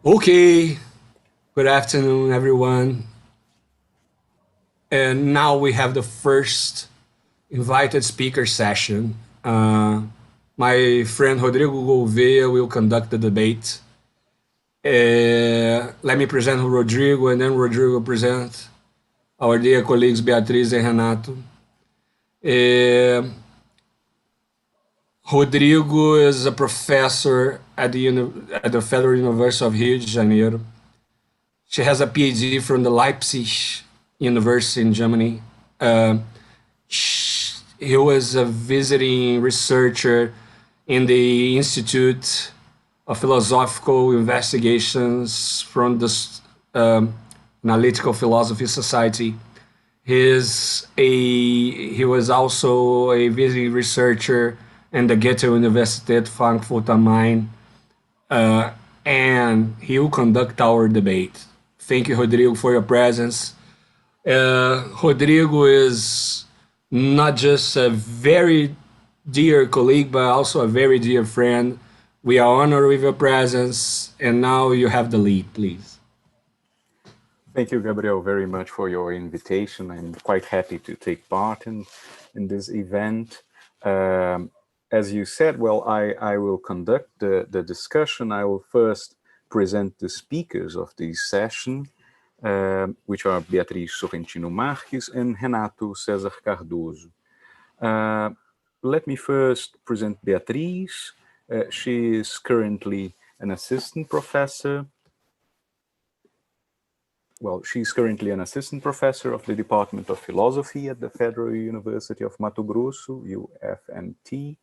Okay, good afternoon, everyone. And now we have the first invited speaker session. My friend Rodrigo Gouveia will conduct the debate. Let me present Rodrigo, and then Rodrigo will present our dear colleagues Beatriz and Renato. Rodrigo is a professor at the Federal University of Rio de Janeiro. She has a PhD from the Leipzig University in Germany. He was a visiting researcher in the Institute of Philosophical Investigations from the Analytical Philosophy Society. He was also a visiting researcher in the Goethe Universität Frankfurt am Main, and he will conduct our debate. Thank you, Rodrigo, for your presence. Rodrigo is not just a very dear colleague, but also a very dear friend. We are honored with your presence, and now you have the lead, please. Thank you, Gabriel, very much for your invitation. I'm quite happy to take part in this event. As you said, well, I will conduct the discussion. I will first present the speakers of this session, which are Beatriz Sorrentino Marques and Renato César Cardoso. Let me first present Beatriz. She is currently an assistant professor. Well, she's currently an assistant professor of the Department of Philosophy at the Federal University of Mato Grosso, UFMT.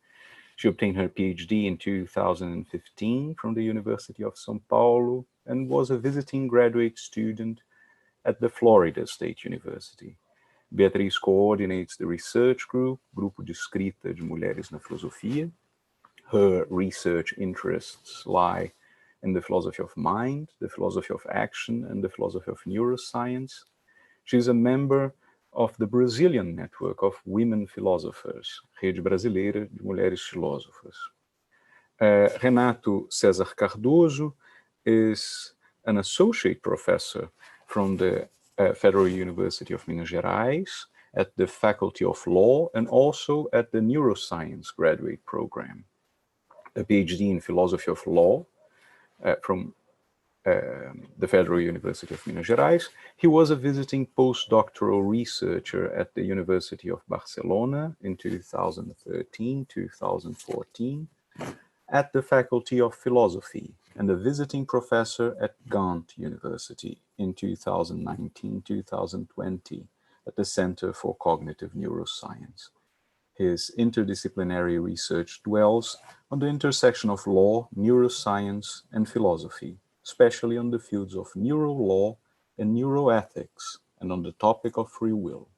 She obtained her PhD in 2015 from the University of São Paulo and was a visiting graduate student at the Florida State University. Beatriz coordinates the research group, Grupo de Escrita de Mulheres na Filosofia. Her research interests lie in the philosophy of mind, the philosophy of action, and the philosophy of neuroscience. She's a member of the Brazilian network of women philosophers, Rede Brasileira de Mulheres Filósofas. Renato César Cardoso is an associate professor from the Federal University of Minas Gerais at the Faculty of Law and also at the Neuroscience graduate program. A PhD in Philosophy of Law from the Federal University of Minas Gerais. He was a visiting postdoctoral researcher at the University of Barcelona in 2013-2014, at the Faculty of Philosophy, and a visiting professor at Ghent University in 2019-2020 at the Center for Cognitive Neuroscience. His interdisciplinary research dwells on the intersection of law, neuroscience, and philosophy, especially on the fields of Neuro Law and neuroethics, and on the topic of free will.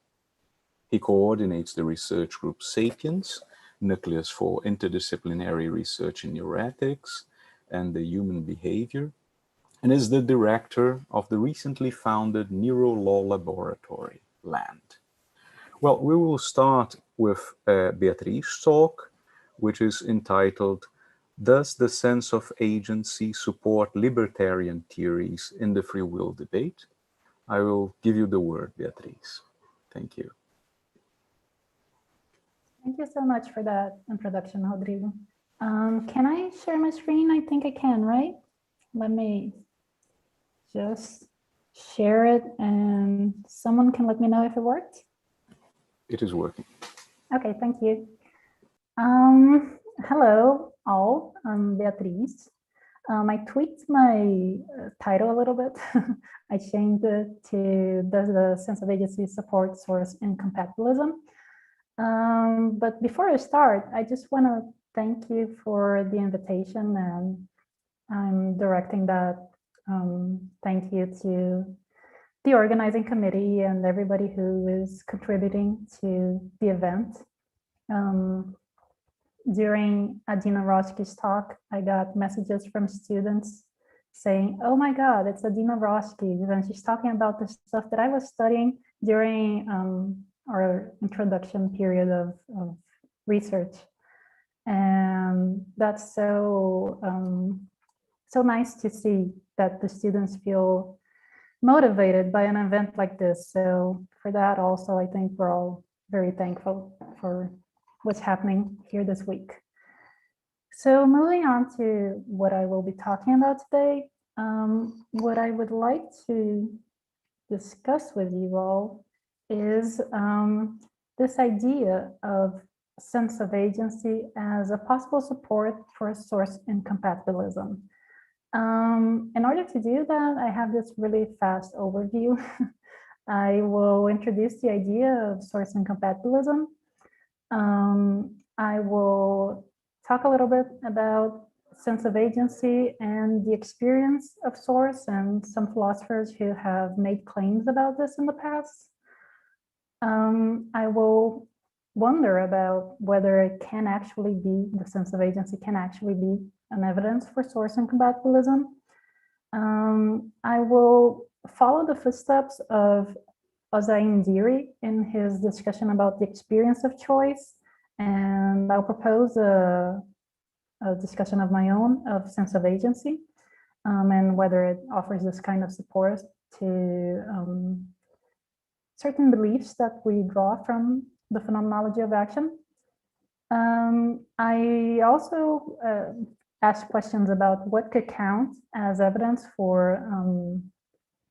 He coordinates the research group Sapiens, Nucleus for Interdisciplinary Research in Neuroethics and the Human Behavior, and is the director of the recently founded Neuro Law Laboratory, LAND. Well, we will start with Beatriz's talk, which is entitled, Does the Sense of Agency Support Libertarian Theories in the Free Will Debate? I will give you the word, Beatriz. Thank you. Thank you so much for that introduction, Rodrigo. Can I share my screen? I think I can, right? Let me just share it and someone can let me know if it worked. It is working. Okay, thank you. Hello, all. I'm Beatriz. I tweaked my title a little bit. I changed it to Does the Sense of Agency Support Source in Compatibilism? But before I start, I just want to thank you for the invitation, and I'm directing that thank you to the organizing committee and everybody who is contributing to the event. During Adina Roschke's talk, I got messages from students saying, oh my God, it's Adina Roschke, and she's talking about the stuff that I was studying during our introduction period of research. And that's so so nice to see that the students feel motivated by an event like this. So for that also, I think we're all very thankful for what's happening here this week. So moving on to what I will be talking about today, what I would like to discuss with you all is this idea of sense of agency as a possible support for source incompatibilism. In order to do that, I have this really fast overview. I will introduce the idea of source incompatibilism. I will talk a little bit about sense of agency and the experience of source and some philosophers who have made claims about this in the past. I will wonder about whether it can actually be, the sense of agency can actually be an evidence for source incompatibilism. I will follow the footsteps of Ozain Diri in his discussion about the experience of choice, and I'll propose a discussion of my own of sense of agency and whether it offers this kind of support to certain beliefs that we draw from the phenomenology of action. I also ask questions about what could count as evidence for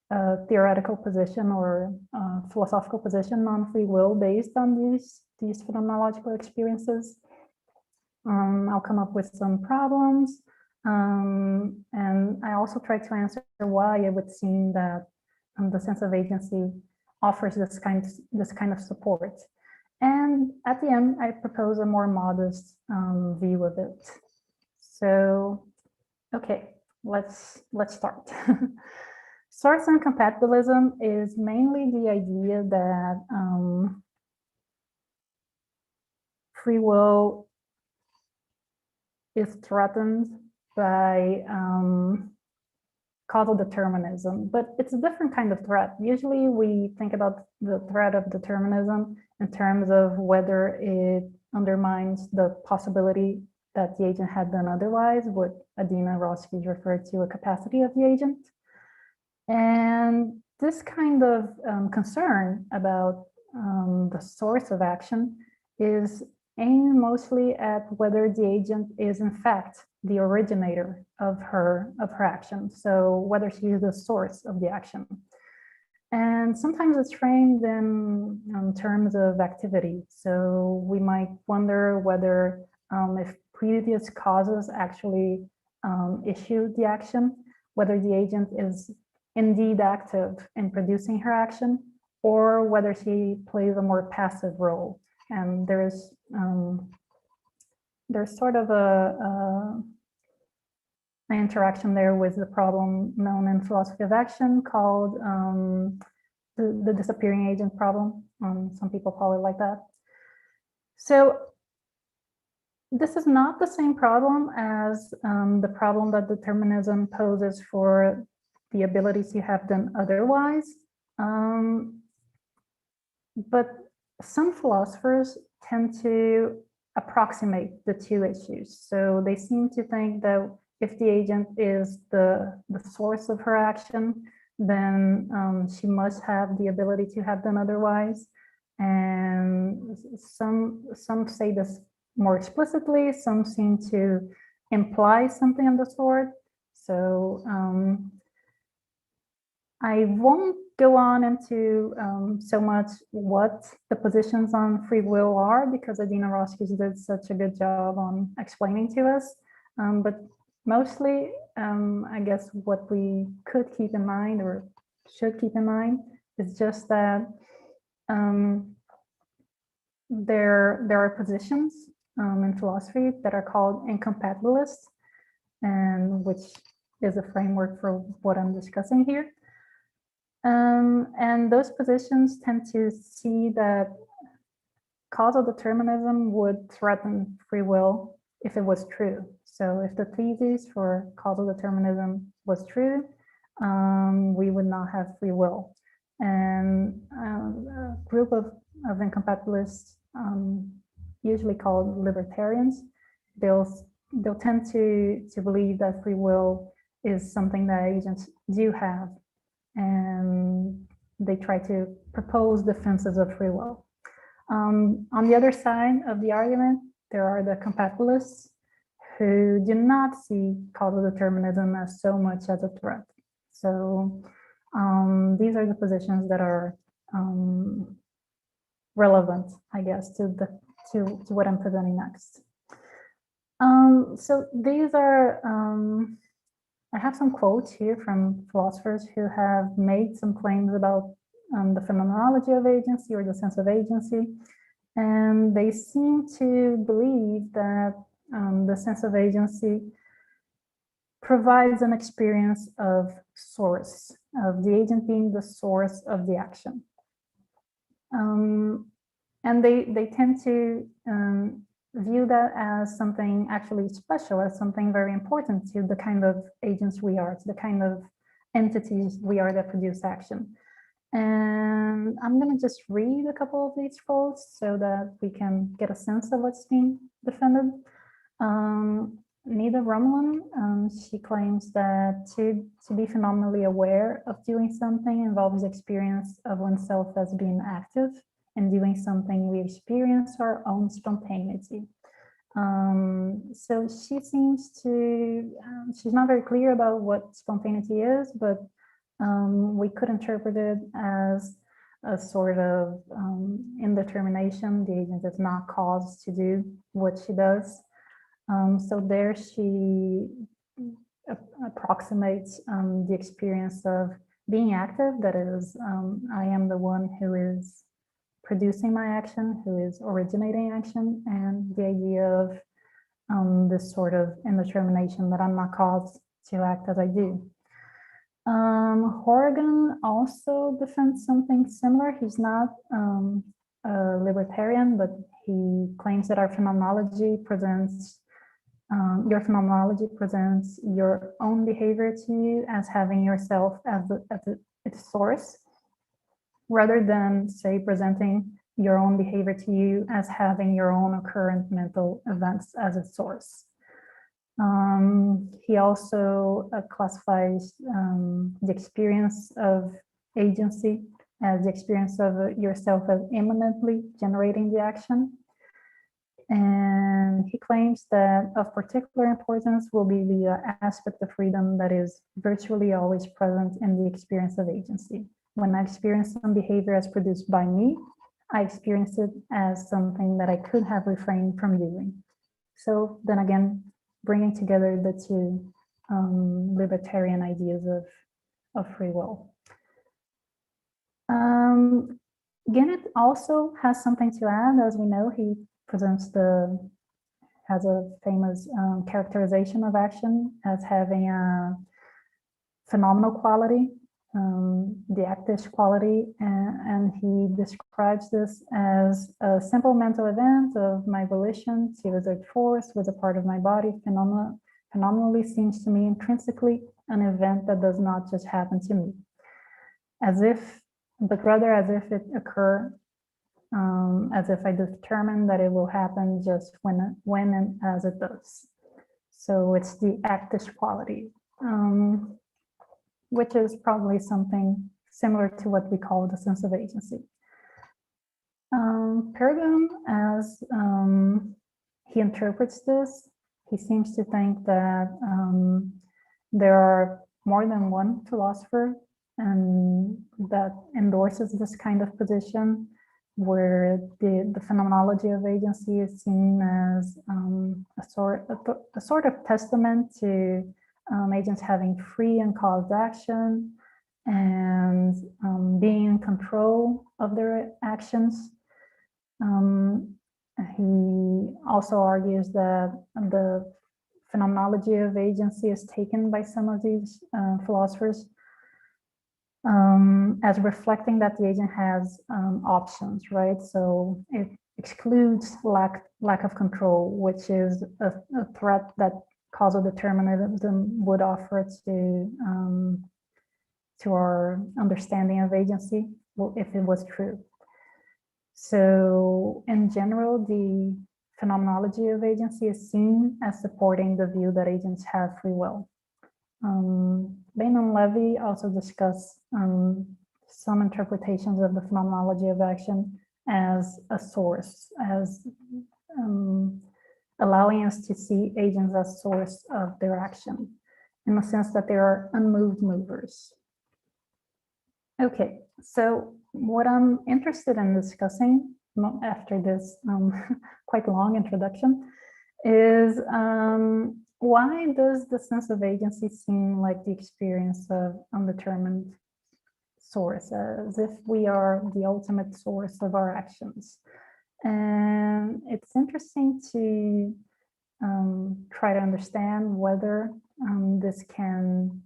a theoretical position or philosophical position on free will based on these phenomenological experiences. I'll come up with some problems, and I also try to answer why it would seem that the sense of agency offers this kind of support. And at the end, I propose a more modest view of it. So, okay, let's start. Source incompatibilism is mainly the idea that free will is threatened by causal determinism, but it's a different kind of threat. Usually we think about the threat of determinism in terms of whether it undermines the possibility that the agent had done otherwise, what Adina Roski referred to a capacity of the agent. And this kind of concern about the source of action is aimed mostly at whether the agent is in fact the originator of her action, so whether she is the source of the action. And sometimes it's framed in terms of activity. So we might wonder whether if previous causes actually issue the action, whether the agent is indeed active in producing her action, or whether she plays a more passive role. And there's sort of an interaction there with the problem known in philosophy of action called the disappearing agent problem. Some people call it like that. So this is not the same problem as the problem that determinism poses for the ability to have done otherwise. But some philosophers tend to approximate the two issues. So they seem to think that if the agent is the source of her action, then she must have the ability to have done otherwise. And some say this more explicitly, some seem to imply something of the sort. So I won't go on into so much what the positions on free will are, because Adina Roski did such a good job on explaining to us. But mostly, I guess what we could keep in mind or should keep in mind is just that there are positions in philosophy that are called incompatibilist, and which is a framework for what I'm discussing here. And those positions tend to see that causal determinism would threaten free will if it was true. So if the thesis for causal determinism was true, we would not have free will. And a group of incompatibilists, usually called libertarians, they'll tend to believe that free will is something that agents do have, and they try to propose defenses of free will. On the other side of the argument, there are the compatibilists who do not see causal determinism as so much as a threat. So these are the positions that are relevant, I guess, to what I'm presenting next. So these are, I have some quotes here from philosophers who have made some claims about the phenomenology of agency or the sense of agency. And they seem to believe that the sense of agency provides an experience of source, of the agent being the source of the action. And they tend to view that as something actually special, as something very important to the kind of agents we are, to the kind of entities we are that produce action. And I'm going to just read a couple of these quotes so that we can get a sense of what's being defended. Nida Rumlin, she claims that to be phenomenally aware of doing something involves experience of oneself as being active, and doing something we experience our own spontaneity. So she seems to, she's not very clear about what spontaneity is, but we could interpret it as a sort of indetermination. The agent is not caused to do what she does. So there she approximates the experience of being active, that is, I am the one who is producing my action, who is originating action, and the idea of this sort of indetermination that I'm not caused to act as I do. Horgan also defends something similar. He's not a libertarian, but he claims that our phenomenology presents, your phenomenology presents your own behavior to you as having yourself as its source, rather than, say, presenting your own behavior to you as having your own occurrent mental events as its source. He also classifies the experience of agency as the experience of yourself as immanently generating the action. And he claims that of particular importance will be the aspect of freedom that is virtually always present in the experience of agency. When I experience some behavior as produced by me, I experience it as something that I could have refrained from doing. So then again, bringing together the two libertarian ideas of free will. Gennett also has something to add. As we know, he has a famous characterization of action as having a phenomenal quality, the actish quality, and he describes this as a simple mental event of my volition to exert force with a part of my body. Phenomenally seems to me intrinsically an event that does not just happen to me, but rather as if it occur, as if I determine that it will happen just when and as it does. So it's the actish quality, which is probably something similar to what we call the sense of agency. Pergam, as he interprets this, he seems to think that there are more than one philosopher and that endorses this kind of position, where the phenomenology of agency is seen as a sort of testament to agents having free and caused action and being in control of their actions. He also argues that the phenomenology of agency is taken by some of these philosophers as reflecting that the agent has options, right? So it excludes lack of control, which is a threat that causal determinism would offer to our understanding of agency, if it was true. So in general, the phenomenology of agency is seen as supporting the view that agents have free will. Bain and Levy also discuss some interpretations of the phenomenology of action as a source, as allowing us to see agents as source of their action, in the sense that they are unmoved movers. Okay, so what I'm interested in discussing after this quite long introduction is why does the sense of agency seem like the experience of undetermined source, as if we are the ultimate source of our actions? And it's interesting to try to understand whether this can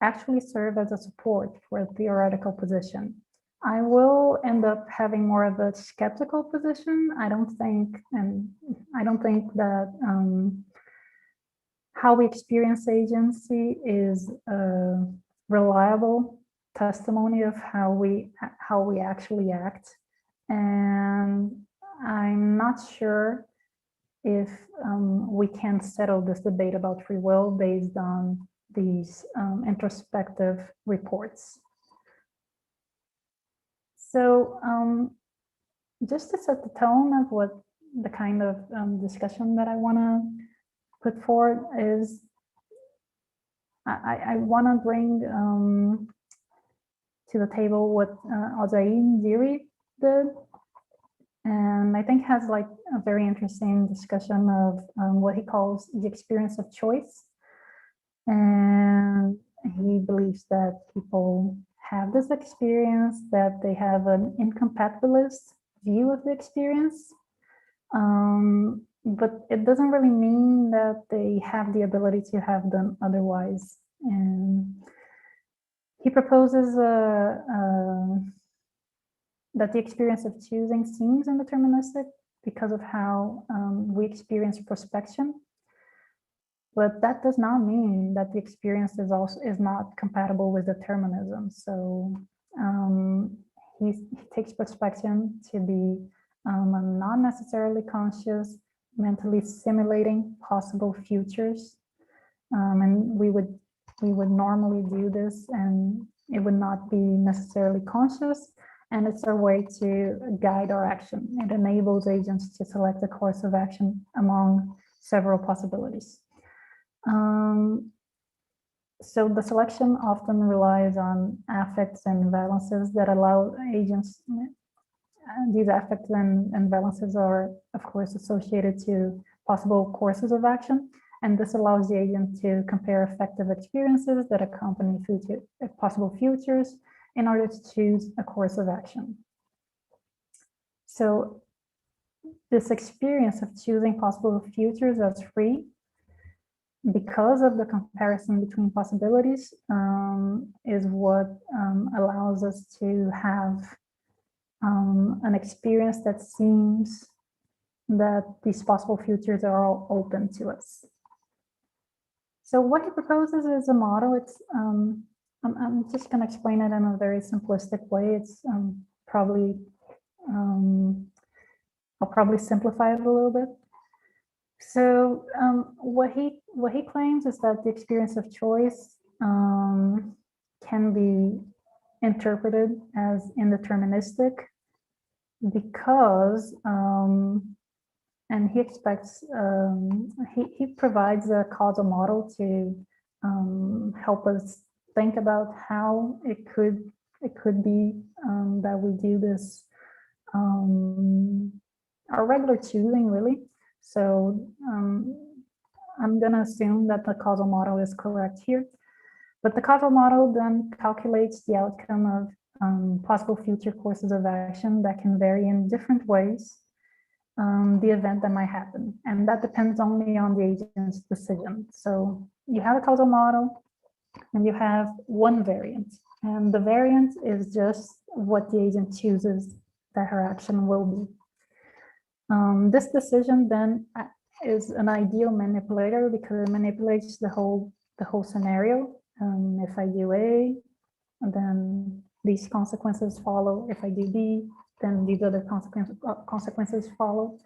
actually serve as a support for a theoretical position. I will end up having more of a skeptical position. I don't think that how we experience agency is a reliable testimony of how we actually act, and I'm not sure if we can settle this debate about free will based on these introspective reports. So just to set the tone of what the kind of discussion that I want to put forward is, I want to bring to the table what Alzain Ziri did, and I think has like a very interesting discussion of what he calls the experience of choice. And he believes that people have this experience, that they have an incompatibilist view of the experience, but it doesn't really mean that they have the ability to have them otherwise. And he proposes that the experience of choosing seems indeterministic because of how we experience prospection. But that does not mean that the experience is not compatible with determinism. So he takes prospection to be a not necessarily conscious, mentally simulating possible futures, and we would normally do this, and it would not be necessarily conscious. And it's a way to guide our action. It enables agents to select a course of action among several possibilities. So the selection often relies on affects and valences that allow agents. These affects and valences are, of course, associated to possible courses of action, and this allows the agent to compare effective experiences that accompany possible futures in order to choose a course of action. So this experience of choosing possible futures as free, because of the comparison between possibilities, is what allows us to have an experience that seems that these possible futures are all open to us. So what he proposes is a model. It's I'm just going to explain it in a very simplistic way. It's probably I'll probably simplify it a little bit. So what he claims is that the experience of choice can be interpreted as indeterministic because, and he expects, he provides a causal model to help us think about how it could be that we do this, our regular choosing, really. So I'm going to assume that the causal model is correct here. But the causal model then calculates the outcome of possible future courses of action that can vary in different ways, the event that might happen. And that depends only on the agent's decision. So you have a causal model and you have one variant. And the variant is just what the agent chooses that her action will be. This decision then is an ideal manipulator because it manipulates the whole scenario. If I do A, then these consequences follow. If I do B, then these other consequences follow.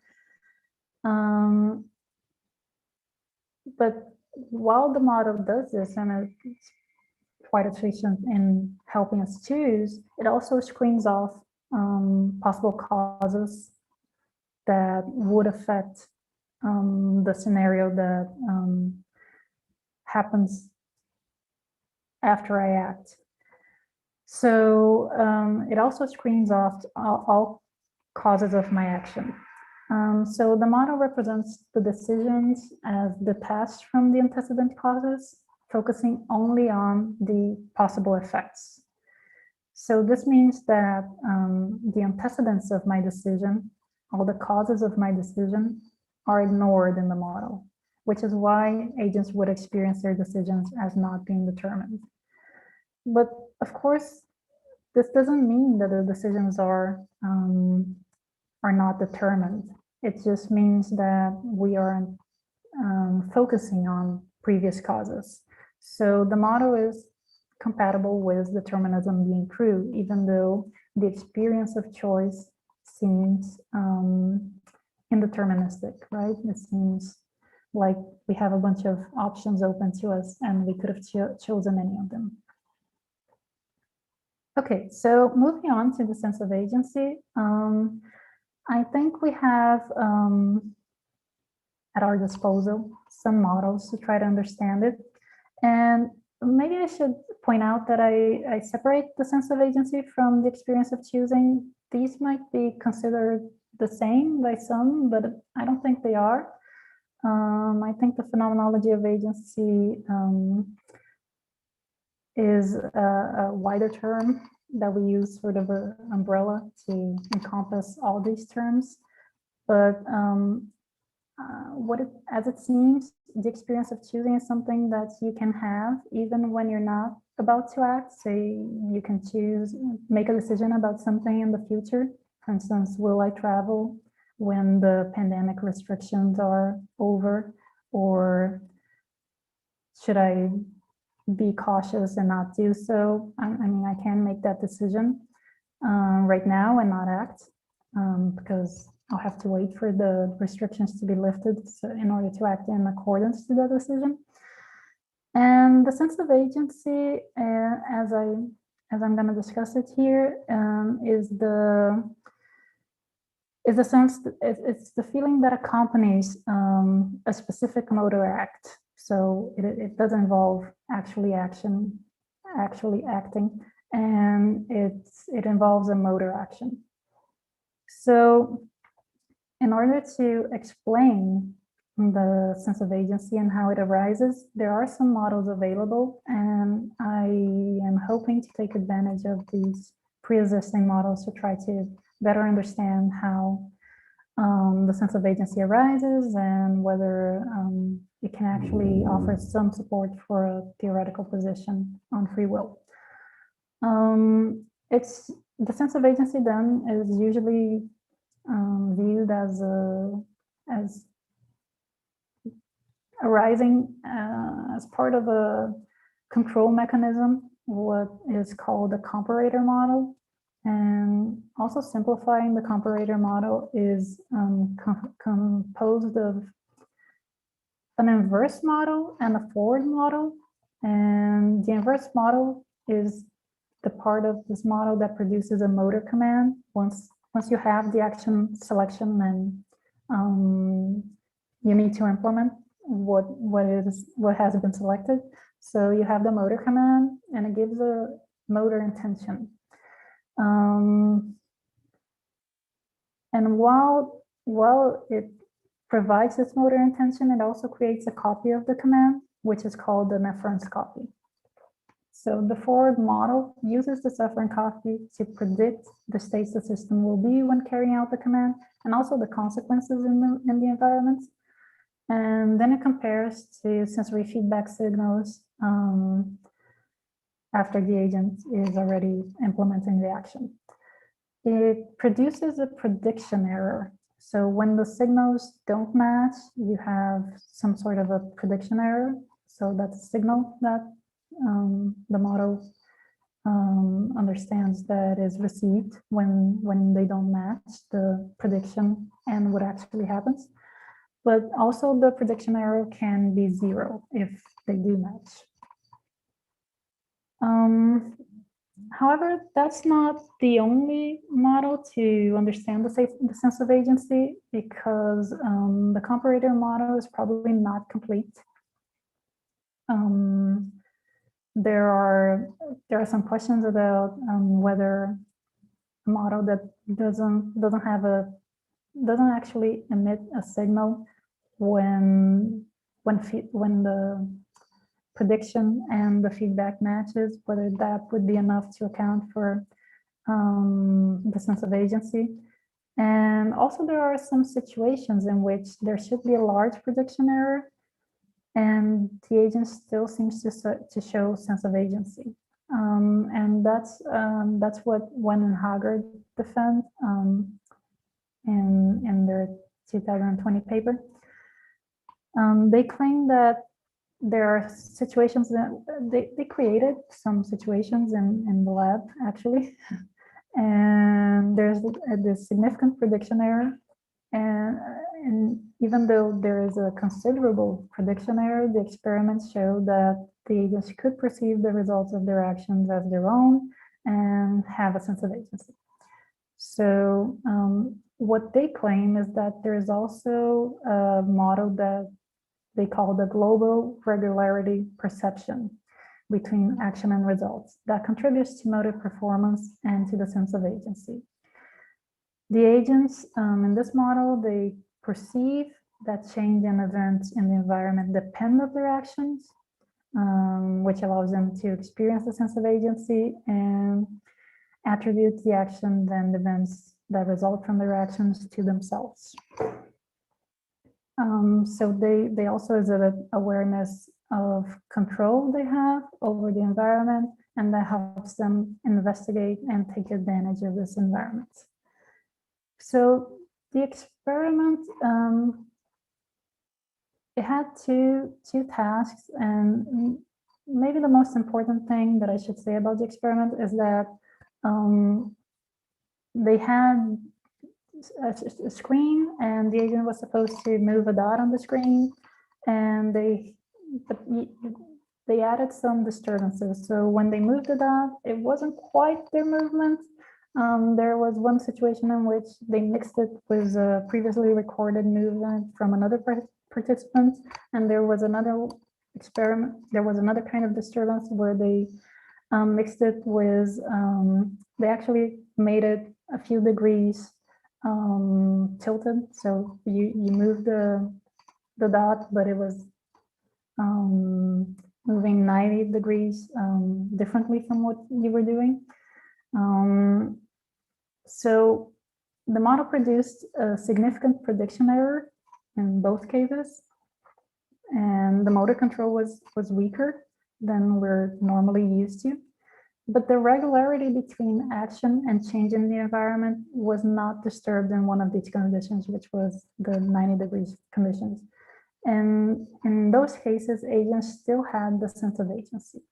But while the model does this, and it's quite efficient in helping us choose, it also screens off possible causes that would affect the scenario that happens after I act. So it also screens off all causes of my action. So the model represents the decisions as detached from the antecedent causes, focusing only on the possible effects. So this means that the antecedents of my decision, all the causes of my decision, are ignored in the model, which is why agents would experience their decisions as not being determined. But of course, this doesn't mean that the decisions are not determined. It just means that we are focusing on previous causes. So the model is compatible with determinism being true, even though the experience of choice seems indeterministic, right? It seems like we have a bunch of options open to us and we could have chosen any of them. Okay, so moving on to the sense of agency, I think we have at our disposal some models to try to understand it. And maybe I should point out that I separate the sense of agency from the experience of choosing. These might be considered the same by some, but I don't think they are. I think the phenomenology of agency is a wider term that we use sort of an umbrella to encompass all these terms. But as it seems, the experience of choosing is something that you can have even when you're not about to act. Say you can choose, make a decision about something in the future. For instance, will I travel when the pandemic restrictions are over, or should I be cautious and not do so? I mean, I can make that decision right now and not act because I'll have to wait for the restrictions to be lifted in order to act in accordance to that decision. And the sense of agency, as I'm going to discuss it here, is the sense that it's the feeling that accompanies a specific motor act. So it does involve actually acting, and it involves a motor action. So in order to explain the sense of agency and how it arises, there are some models available, and I am hoping to take advantage of these pre-existing models to try to better understand how the sense of agency arises and whether it can actually offer some support for a theoretical position on free will. The sense of agency then is usually viewed as arising as part of a control mechanism, what is called a comparator model. And also simplifying the comparator model is composed of an inverse model and a forward model. And the inverse model is the part of this model that produces a motor command once you have the action selection and you need to implement what has been selected. So you have the motor command and it gives a motor intention. And while it provides this motor intention, it also creates a copy of the command, which is called the efference copy. So the forward model uses the efferent copy to predict the states the system will be when carrying out the command, and also the consequences in the environment. And then it compares to sensory feedback signals after the agent is already implementing the action. It produces a prediction error. So when the signals don't match, you have some sort of a prediction error. So that's a signal that the model understands that is received when they don't match the prediction and what actually happens. but also the prediction error can be 0 if they do match. However, that's not the only model to understand the sense of agency, because the comparator model is probably not complete. There are some questions about whether a model that doesn't actually emit a signal when the prediction and the feedback matches, whether that would be enough to account for the sense of agency. And also there are some situations in which there should be a large prediction error and the agent still seems to show sense of agency. And that's what Wen and Haggard defend in their 2020 paper. They claim that there are situations that they created some situations in the lab, actually, and there's this significant prediction error. And even though there is a considerable prediction error, the experiments show that the agents could perceive the results of their actions as their own and have a sense of agency. So what they claim is that there is also a model that they call the global regularity perception between action and results that contributes to motor performance and to the sense of agency. The agents in this model, they perceive that change in events in the environment depend on their actions, which allows them to experience a sense of agency and attribute the actions and events that result from their actions to themselves. So they also exhibit awareness of control they have over the environment, and that helps them investigate and take advantage of this environment. So the experiment, it had two tasks, and maybe the most important thing that I should say about the experiment is that they had a screen, and the agent was supposed to move a dot on the screen, and they added some disturbances. So when they moved the dot, it wasn't quite their movement. There was one situation in which they mixed it with a previously recorded movement from another participant, and there was another experiment. There was another kind of disturbance where they mixed it with. They actually made it a few degrees tilted, so you move the dot, but it was moving 90 degrees differently from what you were doing. So the model produced a significant prediction error in both cases, and the motor control was weaker than we're normally used to. But the regularity between action and change in the environment was not disturbed in one of these conditions, which was the 90 degrees conditions. And in those cases, agents still had the sense of agency.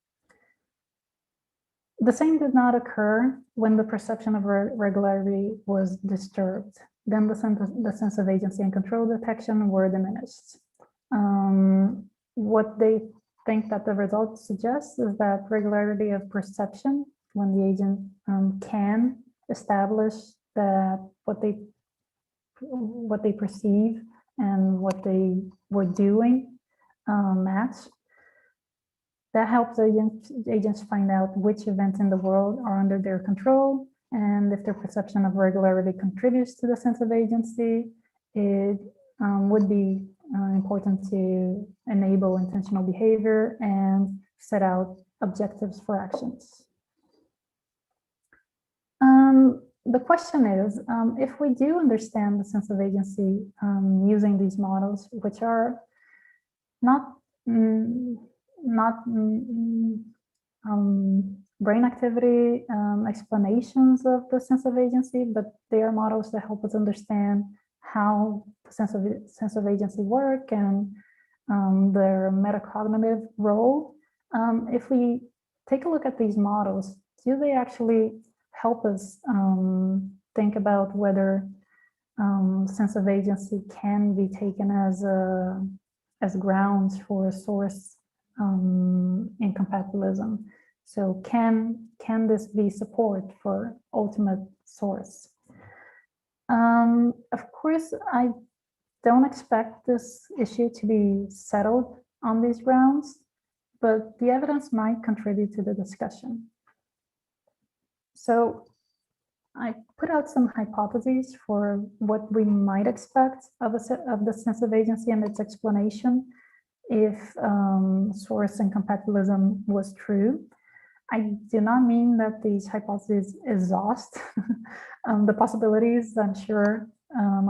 The same did not occur when the perception of regularity was disturbed. Then the sense of agency and control detection were diminished. What they think that the results suggest is that regularity of perception, when the agent can establish that what they perceive and what they were doing match, that helps agents find out which events in the world are under their control, and if their perception of regularity contributes to the sense of agency, it would be important to enable intentional behavior and set out objectives for actions. The question is, if we do understand the sense of agency using these models, which are not brain activity explanations of the sense of agency, but they are models that help us understand how the sense of agency work and their metacognitive role. If we take a look at these models, do they actually help us think about whether sense of agency can be taken as grounds for a source incompatibilism. So can this be support for ultimate source? Of course, I don't expect this issue to be settled on these grounds, but the evidence might contribute to the discussion. So I put out some hypotheses for what we might expect of the sense of agency and its explanation if source incompatibilism was true. I do not mean that these hypotheses exhaust the possibilities. I'm sure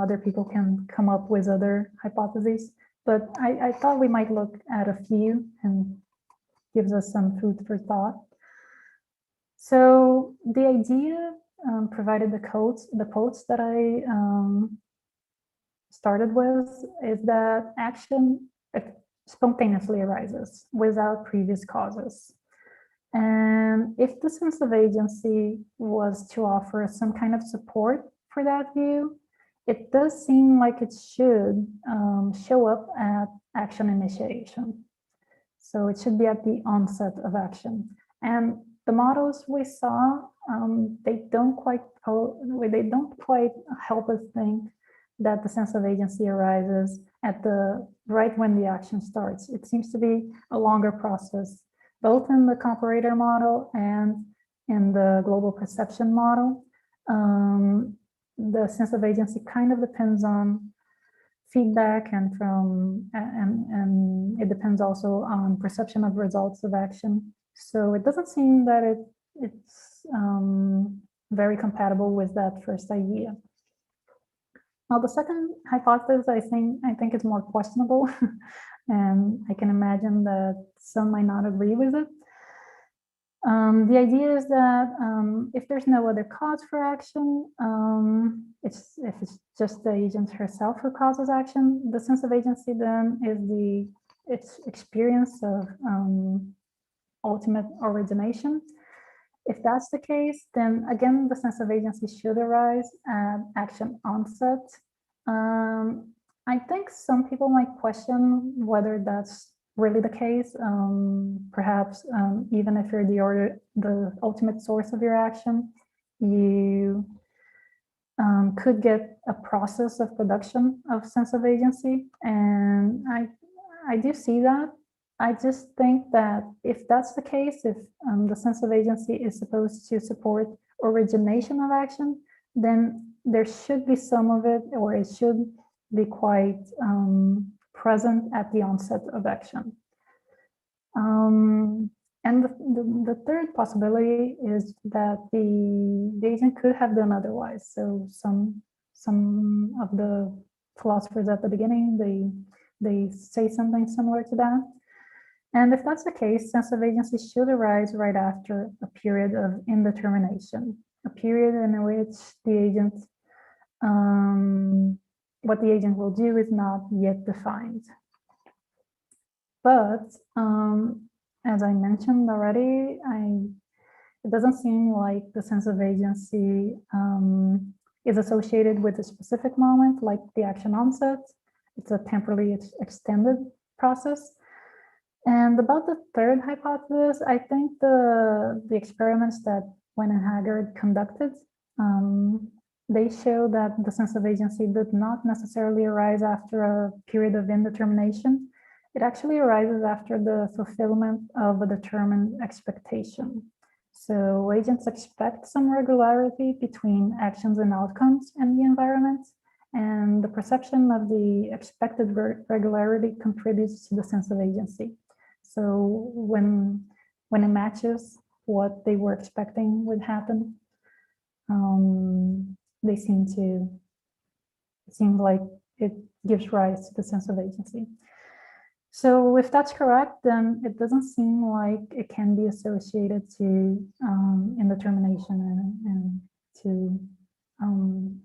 other people can come up with other hypotheses, but I thought we might look at a few and gives us some food for thought. So the idea provided the quotes that I started with is that action spontaneously arises without previous causes. And if the sense of agency was to offer some kind of support for that view, it does seem like it should show up at action initiation. So it should be at the onset of action. And the models we saw, they don't quite help us think that the sense of agency arises at right when the action starts. It seems to be a longer process, both in the comparator model and in the global perception model. The sense of agency kind of depends on feedback and it depends also on perception of results of action. So it doesn't seem that it's very compatible with that first idea. Now, the second hypothesis, I think is more questionable, and I can imagine that some might not agree with it. The idea is that if there's no other cause for action, if it's just the agent herself who causes action, the sense of agency then is its experience of ultimate origination. If that's the case, then again, the sense of agency should arise at action onset. I think some people might question whether that's really the case. Perhaps even if you're the ultimate source of your action, you could get a process of production of sense of agency. And I do see that. I just think that if that's the case, if the sense of agency is supposed to support origination of action, then there should be some of it, or it should be quite present at the onset of action. And the third possibility is that the agent could have done otherwise. So some of the philosophers at the beginning, they say something similar to that. And if that's the case, sense of agency should arise right after a period of indetermination, a period in which the agent, what the agent will do is not yet defined. But as I mentioned already, it doesn't seem like the sense of agency is associated with a specific moment, like the action onset. It's a temporally extended process. And about the third hypothesis, I think the experiments that Wen and Haggard conducted, they show that the sense of agency did not necessarily arise after a period of indetermination. It actually arises after the fulfillment of a determined expectation. So agents expect some regularity between actions and outcomes in the environment, and the perception of the expected regularity contributes to the sense of agency. So when it matches what they were expecting would happen, it seems like it gives rise to the sense of agency. So if that's correct, then it doesn't seem like it can be associated to indetermination and to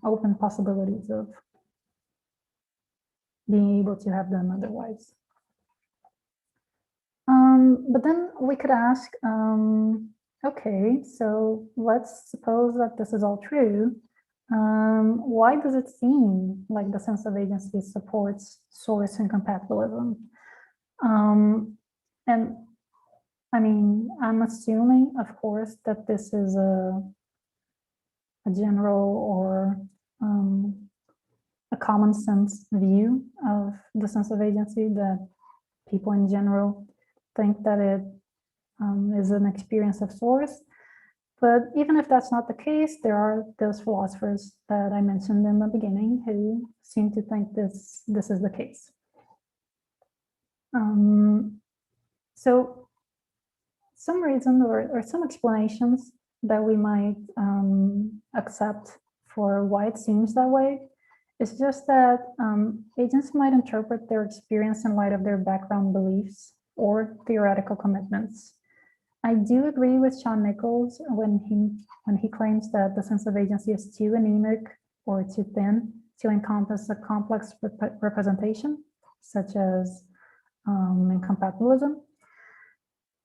open possibilities of being able to have done otherwise. But then we could ask, okay, so let's suppose that this is all true. why does it seem like the sense of agency supports source and compatibilism? And I mean, I'm assuming, of course, that this is a general or a common sense view of the sense of agency, that people in general think that it is an experience of source. But even if that's not the case, there are those philosophers that I mentioned in the beginning who seem to think this is the case. So some reason or some explanations that we might accept for why it seems that way is just that agents might interpret their experience in light of their background beliefs or theoretical commitments. I do agree with Sean Nichols when he claims that the sense of agency is too anemic or too thin to encompass a complex representation, such as Compatibilism.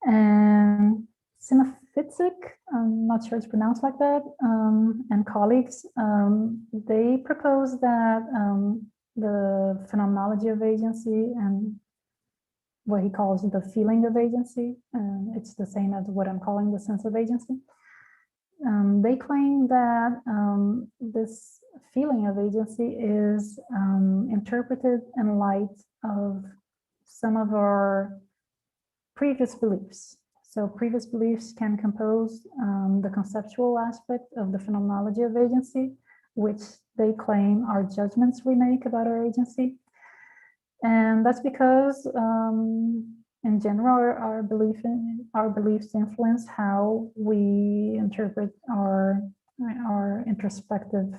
And Sinafitzik, I'm not sure it's pronounced like that, and colleagues, they propose that the phenomenology of agency and what he calls the feeling of agency, it's the same as what I'm calling the sense of agency. They claim that this feeling of agency is interpreted in light of some of our previous beliefs. So previous beliefs can compose the conceptual aspect of the phenomenology of agency, which they claim are judgments we make about our agency. And that's because, in general, our beliefs influence how we interpret our introspective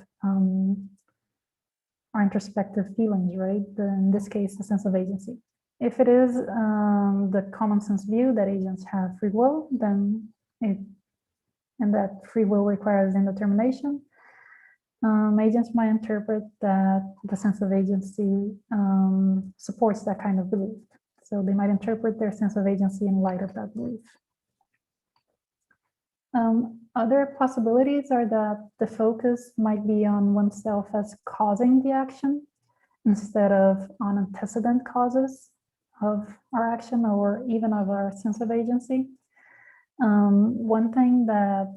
feelings, right? In this case, the sense of agency. If it is the common sense view that agents have free will, then and that free will requires indetermination, agents might interpret that the sense of agency supports that kind of belief. So they might interpret their sense of agency in light of that belief. Other possibilities are that the focus might be on oneself as causing the action instead of on antecedent causes of our action or even of our sense of agency. One thing that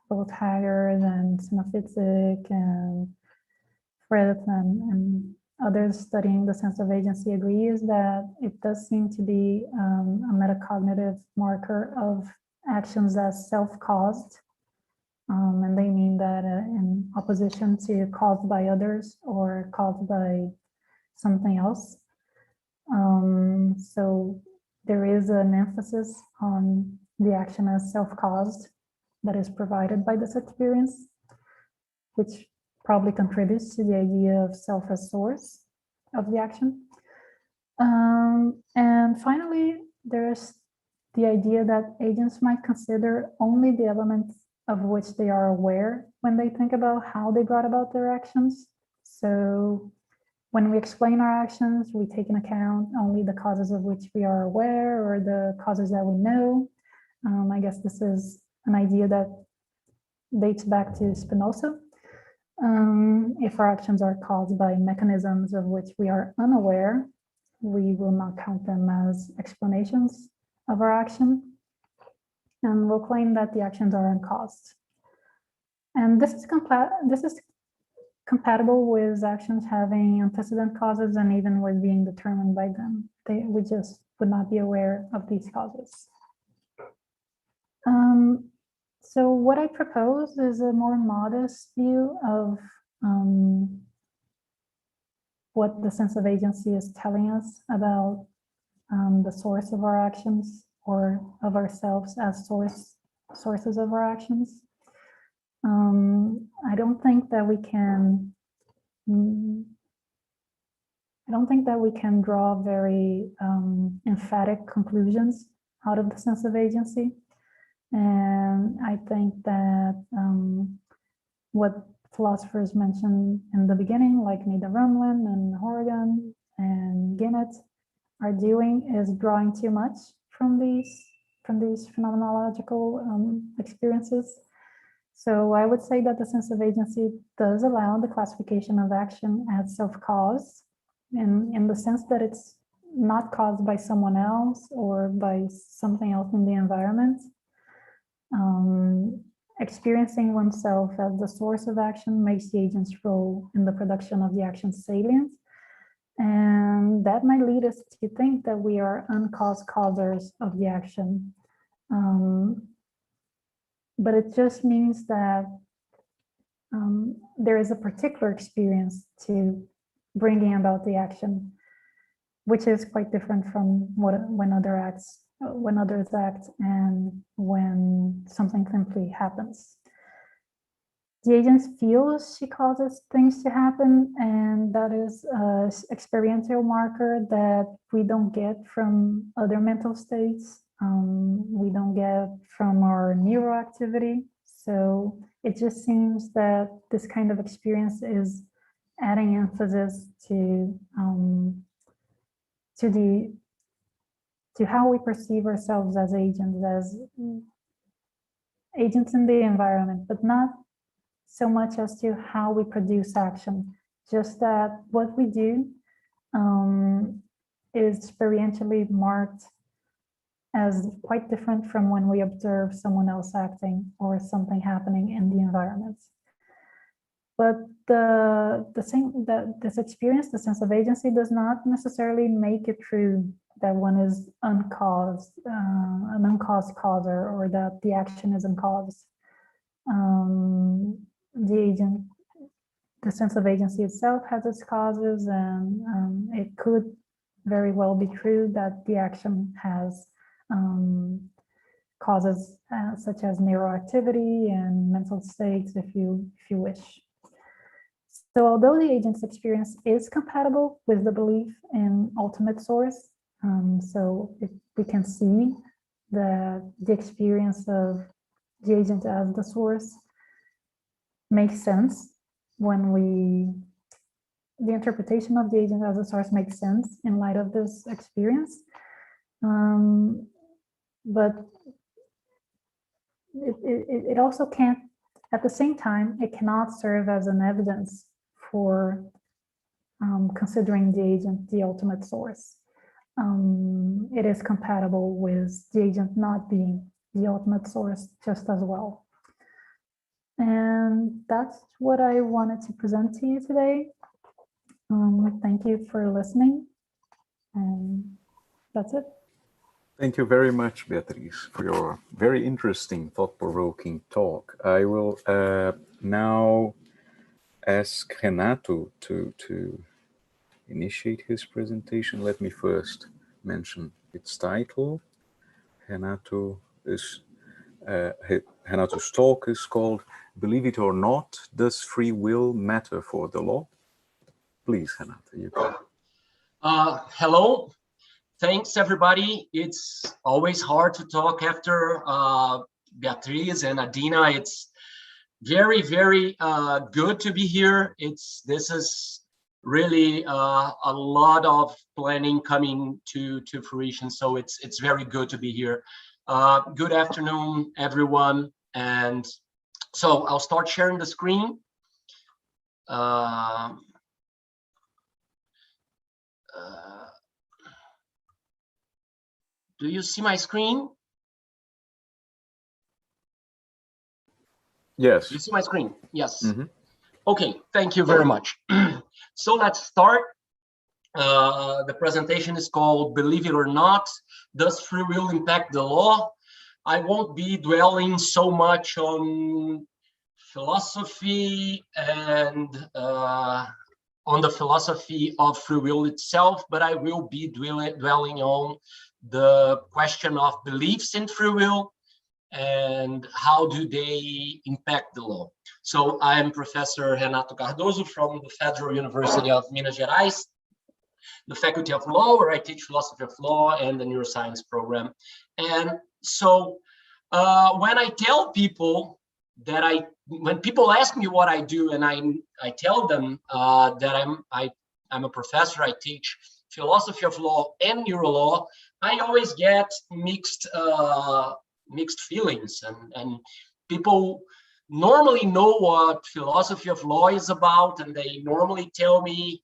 both Haggard and Sinafitzik and Fred and others studying the sense of agency agree is that it does seem to be a metacognitive marker of actions as self-caused. And they mean that in opposition to caused by others or caused by something else. So there is an emphasis on the action as self-caused that is provided by this experience, which probably contributes to the idea of self as source of the action. And finally, there's the idea that agents might consider only the elements of which they are aware when they think about how they brought about their actions. So when we explain our actions, we take into account only the causes of which we are aware or the causes that we know. I guess this is an idea that dates back to Spinoza. If our actions are caused by mechanisms of which we are unaware, we will not count them as explanations of our action, and we'll claim that the actions are uncaused. And this is compatible with actions having antecedent causes and even with being determined by them. We just would not be aware of these causes. So what I propose is a more modest view of what the sense of agency is telling us about the source of our actions or of ourselves as sources of our actions. I don't think that we can draw very emphatic conclusions out of the sense of agency. And I think that what philosophers mentioned in the beginning, like Nida Rumlin and Horgan and Ginnett, are doing is drawing too much from these phenomenological experiences. So I would say that the sense of agency does allow the classification of action as self-cause, in the sense that it's not caused by someone else or by something else in the environment. Experiencing oneself as the source of action makes the agent's role in the production of the action salient. And that might lead us to think that we are uncaused causers of the action. But it just means that there is a particular experience to bringing about the action, which is quite different from when others act and when something simply happens. The agent feels she causes things to happen, and that is an experiential marker that we don't get from other mental states. We don't get from our neuroactivity. So it just seems that this kind of experience is adding emphasis to how we perceive ourselves as agents in the environment, but not so much as to how we produce action. Just that what we do is experientially marked as quite different from when we observe someone else acting or something happening in the environment. But this experience, the sense of agency, does not necessarily make it true that one is uncaused, an uncaused causer, or that the action is uncaused. The sense of agency itself has its causes, and it could very well be true that the action has causes such as neuroactivity and mental states, if you wish. So although the agent's experience is compatible with the belief in ultimate source, we can see that the experience of the agent as the source makes sense the interpretation of the agent as a source makes sense in light of this experience. But it also can't, at the same time, it cannot serve as an evidence for considering the agent the ultimate source. It is compatible with the agent not being the ultimate source just as well. And that's what I wanted to present to you today. Thank you for listening, and that's it. Thank you very much, Beatriz, for your very interesting, thought-provoking talk. I will now ask Renato to initiate his presentation. Let me first mention its title. Renato's talk is called "Believe It or Not, Does Free Will Matter for the Law?" Please, Renato, you can. Hello. Thanks, everybody. It's always hard to talk after Beatriz and Adina. It's very, very good to be here. This is really a lot of planning coming to fruition, so it's very good to be here. Good afternoon, everyone. And so I'll start sharing the screen. Do you see my screen? Yes. You see my screen? Yes. Mm-hmm. Okay, thank you very much. So let's start. The presentation is called "Believe It or Not, Does Free Will Impact the Law?" I won't be dwelling so much on philosophy and on the philosophy of free will itself, but I will be dwelling on the question of beliefs in free will and how do they impact the law. So I am Professor Renato Cardoso from the Federal University of Minas Gerais, the Faculty of Law, where I teach philosophy of law and the neuroscience program. And so when I tell people that when people ask me what I do, and I tell them that I'm a professor, I teach philosophy of law and neuro law, I always get mixed feelings, and people normally know what philosophy of law is about, and they normally tell me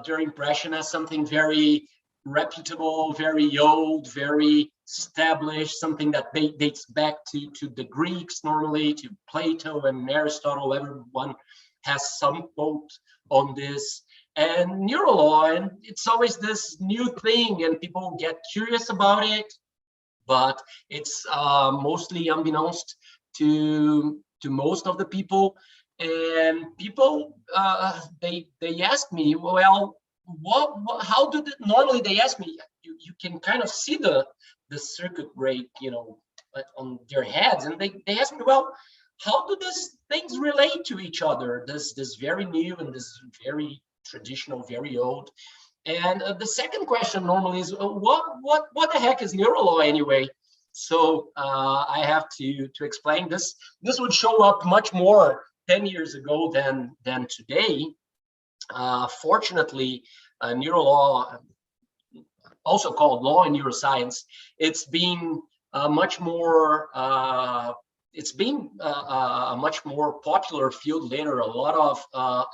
their impression as something very reputable, very old, very established, something that dates back to the Greeks, normally to Plato and Aristotle. Everyone has some quote on this. And Neuro Law, and it's always this new thing, and people get curious about it, but it's mostly unbeknownst to most of the people. And people, they ask me, well, how do normally they ask me, you can kind of see the circuit break, you know, on their heads, and they ask me, well, how do these things relate to each other? This very new and this very traditional, very old. And the second question normally is, what the heck is Neuro Law anyway? So I have to explain this. This would show up much more 10 years ago than today. Fortunately, Neuro Law, also called Law and Neuroscience, it's been much more. It's been a much more popular field later. A lot of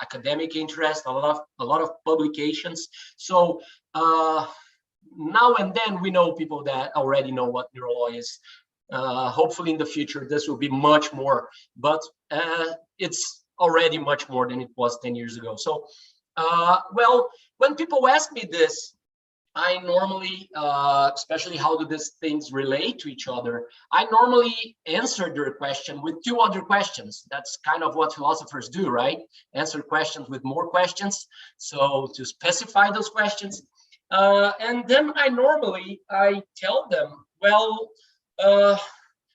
academic interest, a lot of publications. So now and then we know people that already know what Neuro Law is. Hopefully in the future this will be much more, but it's already much more than it was 10 years ago. So well, when people ask me this, I normally, especially how do these things relate to each other, I normally answer their question with two other questions. That's kind of what philosophers do, right? Answer questions with more questions. So to specify those questions. And then I tell them, well,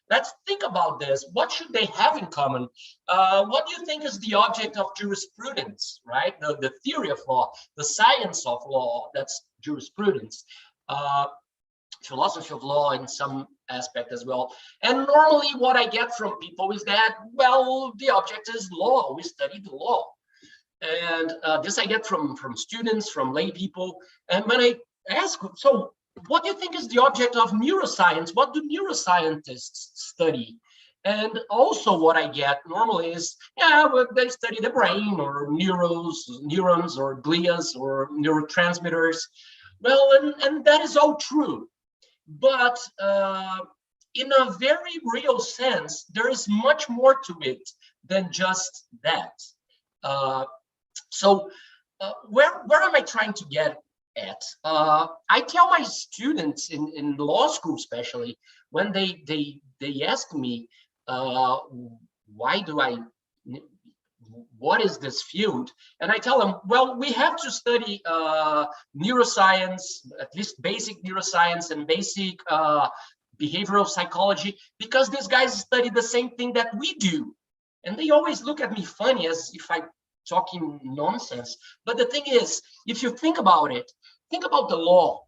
let's think about this. What should they have in common? What do you think is the object of jurisprudence, right? The theory of law, the science of law, that's jurisprudence. Philosophy of law in some aspect as well. And normally what I get from people is that, well, the object is law. We study the law. And this I get from students, from lay people. And when I ask, so what do you think is the object of neuroscience? What do neuroscientists study? And also what I get normally is, yeah, well, they study the brain or neurons or glias or neurotransmitters. Well, and that is all true. But in a very real sense, there is much more to it than just that. So where am I trying to get at? I tell my students in law school, especially when they ask me, what is this field? And I tell them, well, we have to study neuroscience, at least basic neuroscience and basic behavioral psychology, because these guys study the same thing that we do. And they always look at me funny as if I'm talking nonsense. But the thing is, if you think about it, think about the law.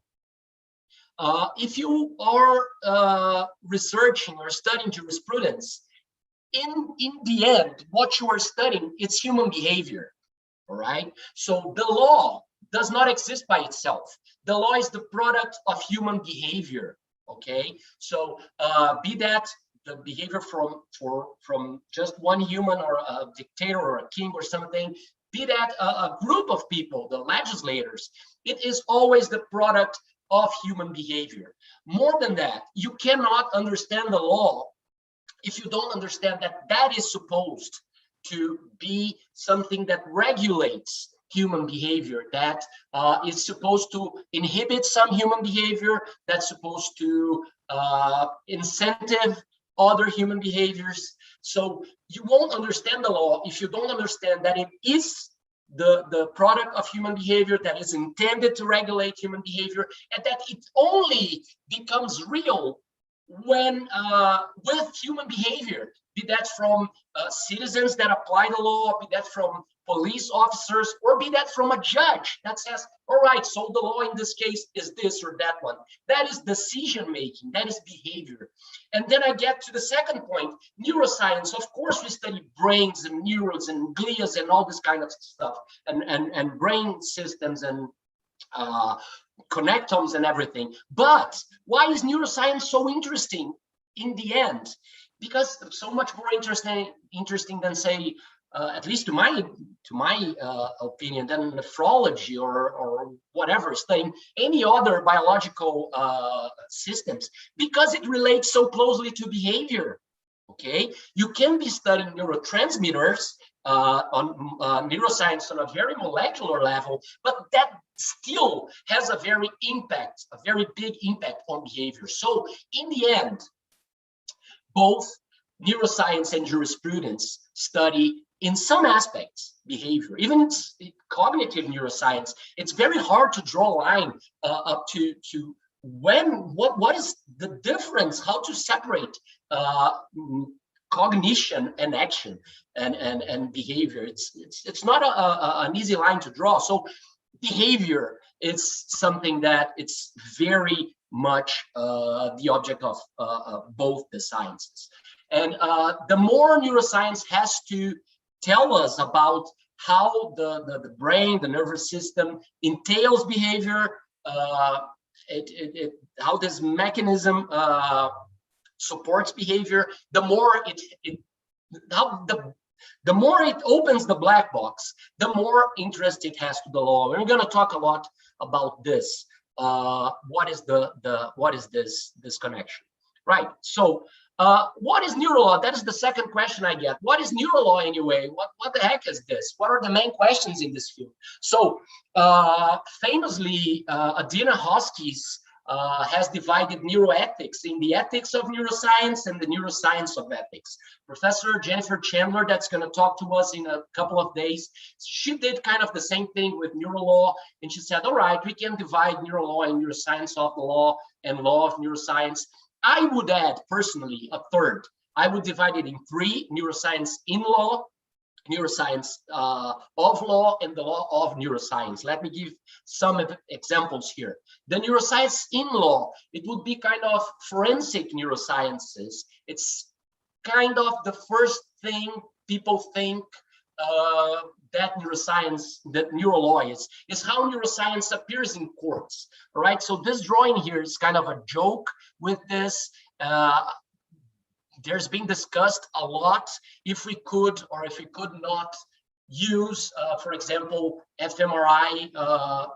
If you are researching or studying jurisprudence, in the end, what you are studying, it's human behavior, all right? So the law does not exist by itself. The law is the product of human behavior, okay? So be that the behavior from just one human or a dictator or a king or something, be that a group of people, the legislators, it is always the product of human behavior. More than that, you cannot understand the law if you don't understand that that is supposed to be something that regulates human behavior, that is supposed to inhibit some human behavior, that's supposed to incentive other human behaviors. So you won't understand the law if you don't understand that it is the product of human behavior, that is intended to regulate human behavior, and that it only becomes real when with human behavior, be that from citizens that apply the law, be that from police officers, or be that from a judge that says, all right, so the law in this case is this or that one. That is decision making, that is behavior. And then I get to the second point, neuroscience. Of course we study brains and neurons and glias and all this kind of stuff, and brain systems and connectomes and everything. But why is neuroscience so interesting? in the end, because so much more interesting than, say, at least to my opinion, than nephrology or whatever, studying any other biological systems, because it relates so closely to behavior. Okay, you can be studying neurotransmitters on neuroscience on a very molecular level, but that still has a very big impact on behavior. So in the end, both neuroscience and jurisprudence study, in some aspects, behavior. Even in cognitive neuroscience, it's very hard to draw a line up to what is the difference, how to separate cognition and action and behavior. It's not an easy line to draw. So behavior is something that it's very much the object of both the sciences. And the more neuroscience has to tell us about how the brain, the nervous system entails behavior, how this mechanism supports behavior, the more the more it opens the black box, the more interest it has to the law. And we're going to talk a lot about this. What is this connection, right? So what is neuro law? That is the second question I get. What is neuro law anyway? What the heck is this? What are the main questions in this field? So famously, Adina Hoskis has divided neuroethics in the ethics of neuroscience and the neuroscience of ethics. Professor Jennifer Chandler, that's going to talk to us in a couple of days, she did kind of the same thing with neuro law, and she said, all right, we can divide neuro law and neuroscience of the law and law of neuroscience. I would add personally a third. I would divide it in three: neuroscience in law, neuroscience of law, and the law of neuroscience. Let me give some examples here. The neuroscience in law, it would be kind of forensic neurosciences. It's kind of the first thing people think that neuro law is how neuroscience appears in courts. All right, so this drawing here is kind of a joke with this. There's been discussed a lot if we could or if we could not use, for example, fMRI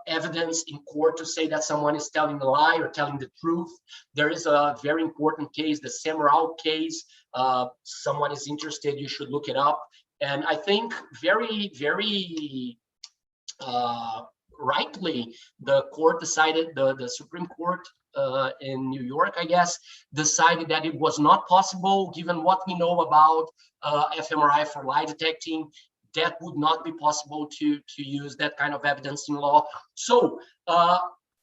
evidence in court to say that someone is telling a lie or telling the truth. There is a very important case, the Semerau case. Someone is interested, you should look it up. And I think very, very rightly, the court decided, the Supreme Court in New York, I guess, decided that it was not possible, given what we know about fMRI for lie detecting, that would not be possible to use that kind of evidence in law. So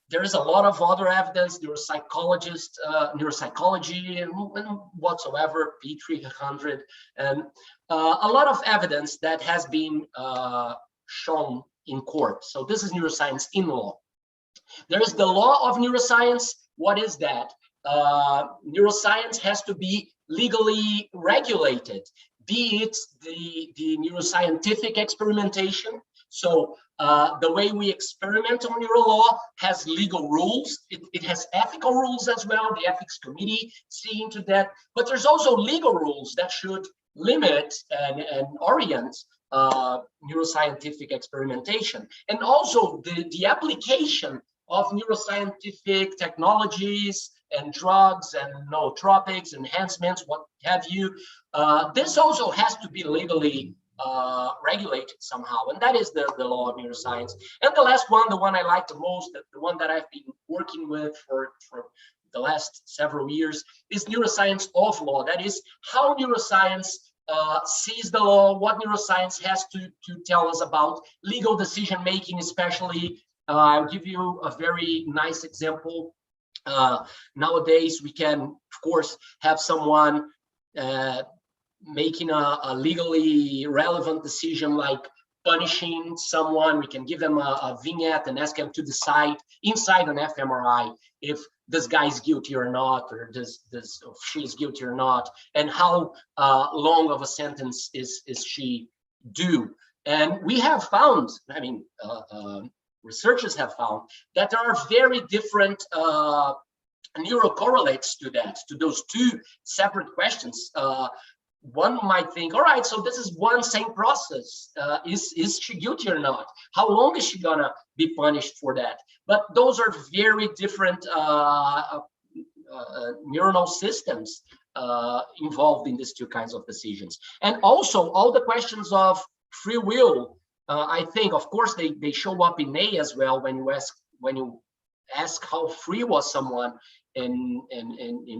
there is a lot of other evidence, neuropsychology and whatsoever, P300, and a lot of evidence that has been shown in court. So this is neuroscience in law. There is the law of neuroscience. What is that? Neuroscience has to be legally regulated, be it the neuroscientific experimentation. So the way we experiment on neuro law has legal rules. It has ethical rules as well. The ethics committee see into that. But there's also legal rules that should limit and orient neuroscientific experimentation. And also the application of neuroscientific technologies and drugs and nootropics, enhancements, what have you. This also has to be legally regulated somehow, and that is the law of neuroscience. And the last one, the one I like the most, the one that I've been working with for the last several years, is neuroscience of law. That is how neuroscience sees the law, what neuroscience has to tell us about legal decision making, especially. I'll give you a very nice example. Nowadays, we can, of course, have someone making a legally relevant decision like punishing someone. We can give them a vignette and ask them to decide inside an fMRI if this guy is guilty or not, or or she is guilty or not, and how long of a sentence is she due. And we have found, I mean, researchers have found that there are very different neuro correlates to that, to those two separate questions. One might think, all right, so this is one same process. Is she guilty or not? How long is she gonna be punished for that? But those are very different neuronal systems involved in these two kinds of decisions. And also all the questions of free will, I think, of course, they show up in A as well when you ask how free was someone in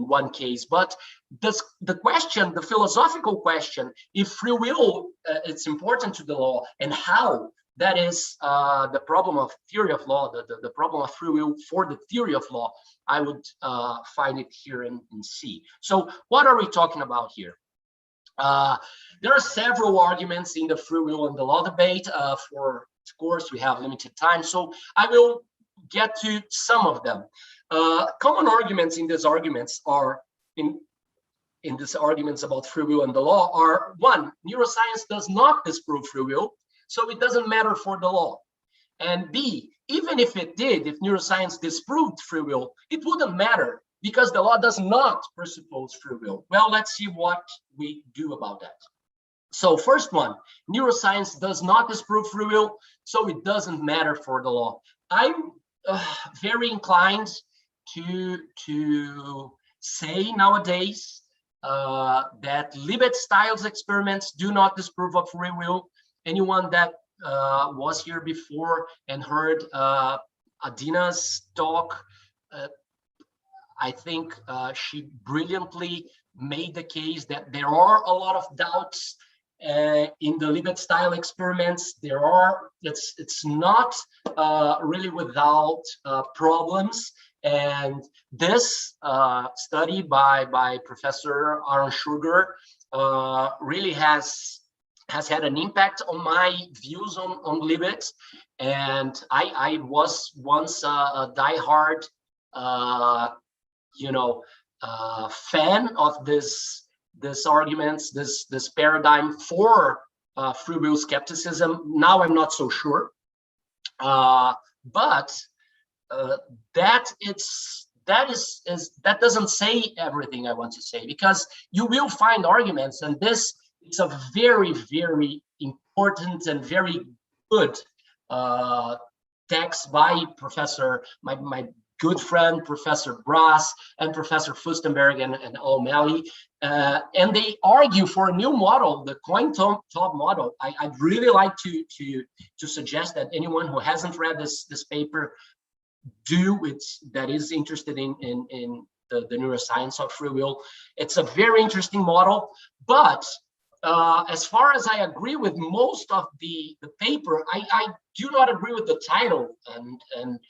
one case. But the question, the philosophical question, if free will it's important to the law, and how, that is the problem of theory of law, the problem of free will for the theory of law. I would find it here in C. So what are we talking about here? There are several arguments in the free will and the law debate. Of course, we have limited time, so I will get to some of them. Common arguments in these arguments are in these arguments about free will and the law are: one, neuroscience does not disprove free will, so it doesn't matter for the law. And B, even if it did, if neuroscience disproved free will, it wouldn't matter because the law does not presuppose free will. Well, let's see what we do about that. So first one, neuroscience does not disprove free will, so it doesn't matter for the law. I'm very inclined to say nowadays that Libet-Stiles experiments do not disprove of free will. Anyone that was here before and heard Adina's talk, I think she brilliantly made the case that there are a lot of doubts in the Libet-Style experiments. It's not really without problems. And this study by Professor Aaron Sugar really has had an impact on my views on Libet. And I was once a diehard, fan of this arguments, this paradigm for free will skepticism. Now I'm not so sure, but that doesn't say everything I want to say, because you will find arguments, and it's a very, very important and very good text by my good friend, Professor Brass and Professor Fustenberg and O'Malley. And they argue for a new model, the coin-top model. I'd really like to suggest that anyone who hasn't read this paper that is interested in the neuroscience of free will. It's a very interesting model, but as far as I agree with most of the paper, I do not agree with the title, and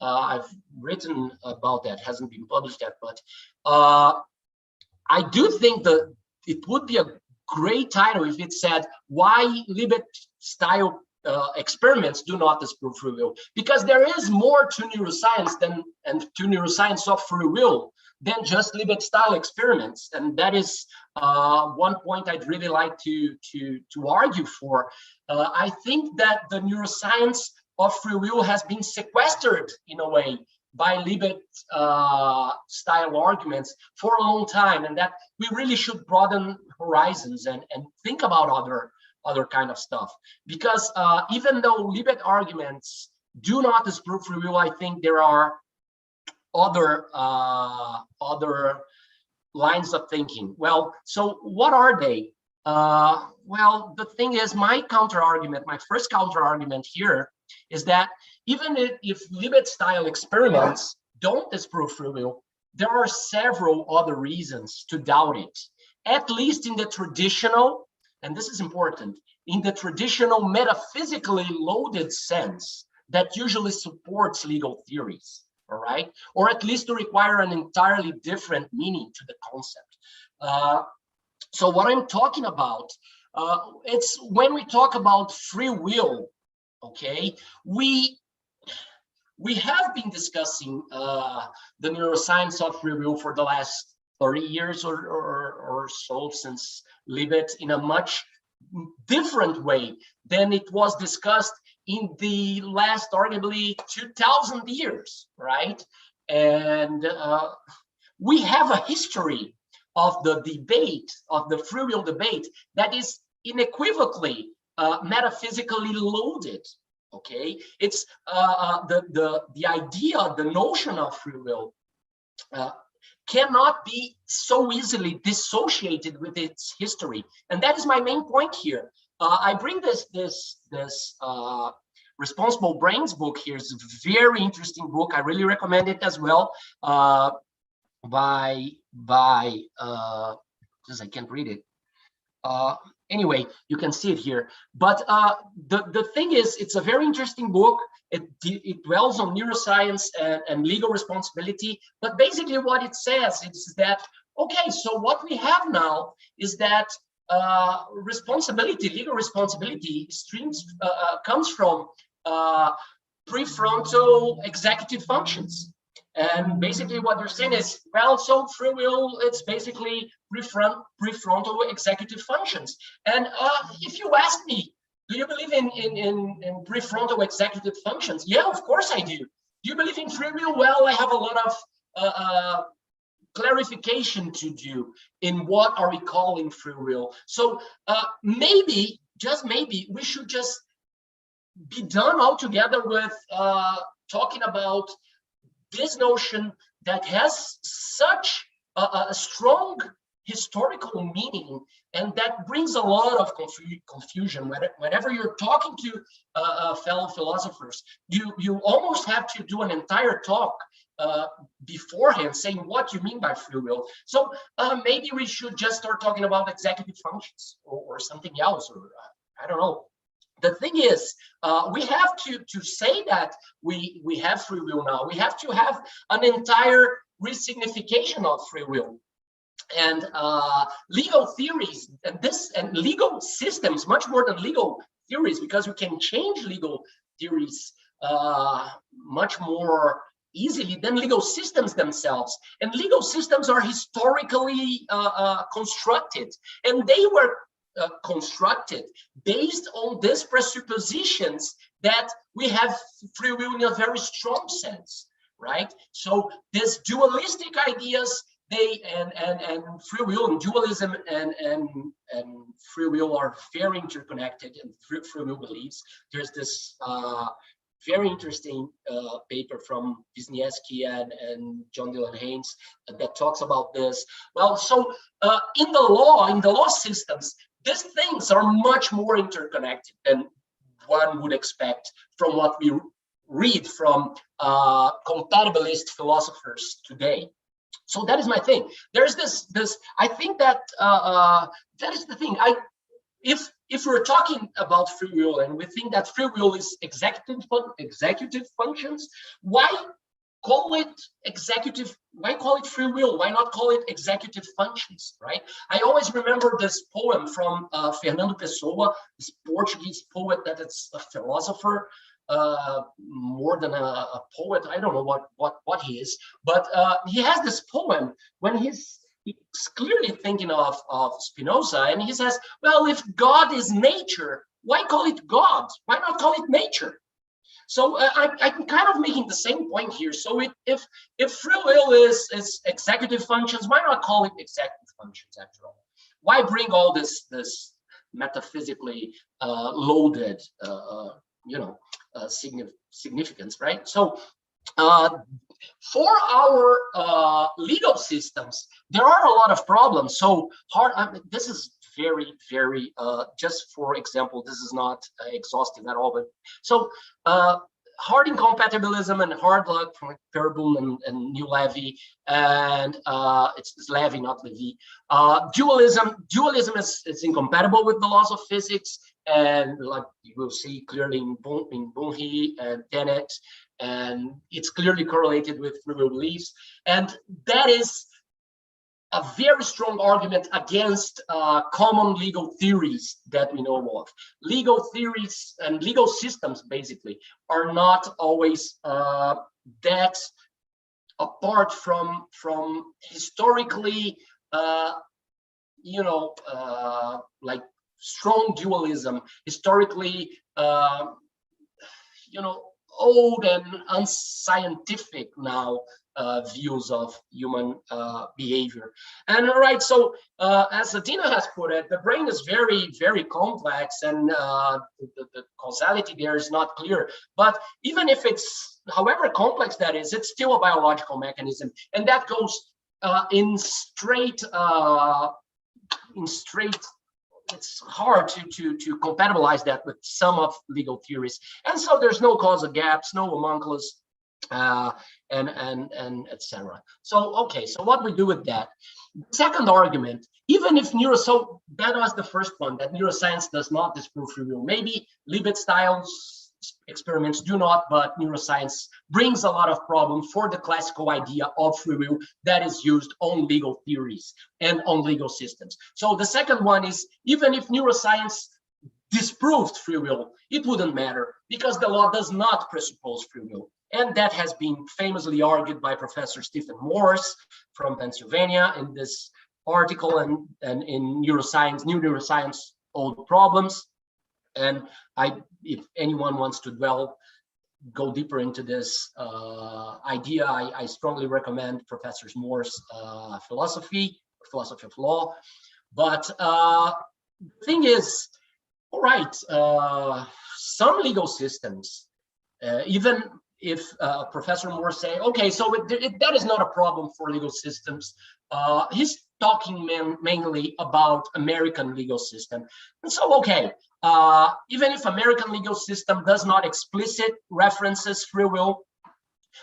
I've written about that, hasn't been published yet, but I do think that it would be a great title if it said why Libet-Style experiments do not disprove free will, because there is more to neuroscience and to neuroscience of free will than just Libet-Style experiments, and that is one point I'd really like to argue for. I think that the neuroscience of free will has been sequestered in a way by Libet-Style arguments for a long time, and that we really should broaden horizons and think about other kind of stuff. Because even though Libet arguments do not disprove free will, I think there are other lines of thinking. Well, so what are they? Well, the thing is, my first counter argument here is that even if Libet-Style experiments don't disprove free will, there are several other reasons to doubt it, at least in the traditional, and this is important, in the traditional metaphysically loaded sense that usually supports legal theories, all right? Or at least to require an entirely different meaning to the concept. So what I'm talking about, it's when we talk about free will, okay, we have been discussing the neuroscience of free will for the last 30 years or so since Libet in a much different way than it was discussed in the last arguably 2000 years, right? And we have a history of the debate, of the free will debate, that is unequivocally metaphysically loaded. Okay, it's the idea, the notion of free will cannot be so easily dissociated with its history, and that is my main point here. I bring this Responsible Brains book here. It's a very interesting book. I really recommend it as well. By because I can't read it. Anyway, you can see it here. But the thing is, it's a very interesting book. It dwells on neuroscience and legal responsibility. But basically what it says is that, okay, so what we have now is that responsibility, legal responsibility comes from prefrontal executive functions. And basically what they're saying is, well, so free will, it's basically prefrontal executive functions. And if you ask me, do you believe in prefrontal executive functions? Yeah, of course I do. Do you believe in free will? Well, I have a lot of clarification to do in what are we calling free will. So maybe, just maybe, we should just be done altogether with talking about this notion that has such a strong historical meaning, and that brings a lot of confusion. Whenever you're talking to fellow philosophers, you almost have to do an entire talk beforehand saying what you mean by free will. So maybe we should just start talking about executive functions or something else, or I don't know. The thing is, we have to say that we have free will now. We have to have an entire resignification of free will. And legal theories and legal systems, much more than legal theories, because we can change legal theories much more easily than legal systems themselves. And legal systems are historically constructed, and they were constructed based on these presuppositions that we have free will in a very strong sense, right? So these dualistic ideas, and free will and dualism and free will are very interconnected, and free will beliefs. There's this very interesting paper from Wisniewski and John Dylan Haynes that talks about this. Well, so in the law systems, these things are much more interconnected than one would expect from what we read from compatibilist philosophers today. So that is my thing. There's this. I think that that is the thing. If we're talking about free will and we think that free will is executive functions, why call it executive? Why call it free will? Why not call it executive functions, right? I always remember this poem from Fernando Pessoa, this Portuguese poet that is a philosopher, more than a poet. I don't know what he is, but he has this poem when he's clearly thinking of Spinoza, and he says, well, if God is nature, why call it God? Why not call it nature? So I'm kind of making the same point here. So if free will is executive functions, why not call it executive functions after all? Why bring all this metaphysically loaded significance, right? So for our legal systems, there are a lot of problems. So this is very, very, just for example, this is not exhaustive at all, but so hard incompatibilism and hard luck from Pereboom and New Levy, and it's Levy, not Levy. Dualism is incompatible with the laws of physics, and like you will see clearly in Bunhe and Dennett, and it's clearly correlated with free will beliefs, and that is a very strong argument against common legal theories that we know of. Legal theories and legal systems basically are not always that apart from historically, like strong dualism, historically, old and unscientific now views of human behavior. And all right, so as Adina has put it, the brain is very, very complex, and the causality there is not clear. But even if it's, however complex that is, it's still a biological mechanism, and that goes in straight. It's hard to compatibilize that with some of legal theories, and so there's no causal gaps, no homunculus, and etc. So okay, so what we do with that? Second argument, even if so that was the first one, that neuroscience does not disprove free will. Maybe Libet-style experiments do not, but neuroscience brings a lot of problem for the classical idea of free will that is used on legal theories and on legal systems. So the second one is, even if neuroscience disproved free will, it wouldn't matter, because the law does not presuppose free will. And that has been famously argued by Professor Stephen Morse from Pennsylvania in this article and in Neuroscience, New Neuroscience, Old Problems. And if anyone wants to go deeper into this idea, I strongly recommend Professor Morse's philosophy of law. But the thing is, all right, some legal systems, even if Professor Moore say, okay, so that is not a problem for legal systems. He's talking mainly about American legal system. And so, okay, even if American legal system does not explicit references free will,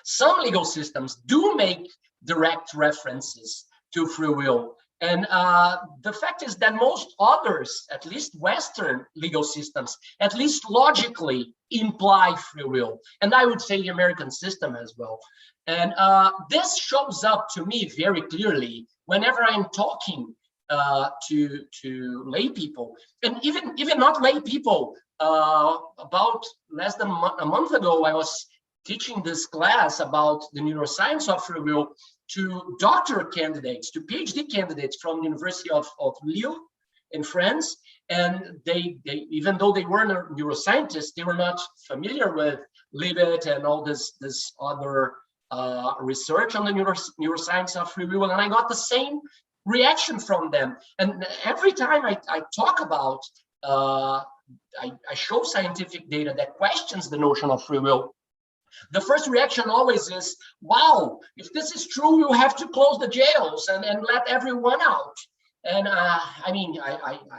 some legal systems do make direct references to free will. And the fact is that most others, at least Western legal systems, at least logically imply free will. And I would say the American system as well. And this shows up to me very clearly whenever I'm talking to lay people, and even not lay people. About less than a month ago, I was teaching this class about the neuroscience of free will to doctor candidates, to PhD candidates from the University of Lille in France. And they even though they weren't neuroscientists, they were not familiar with Libet and all this other research on the neuroscience of free will. And I got the same reaction from them. And every time I talk about, I show scientific data that questions the notion of free will, the first reaction always is, wow, if this is true, you have to close the jails and let everyone out. And I mean,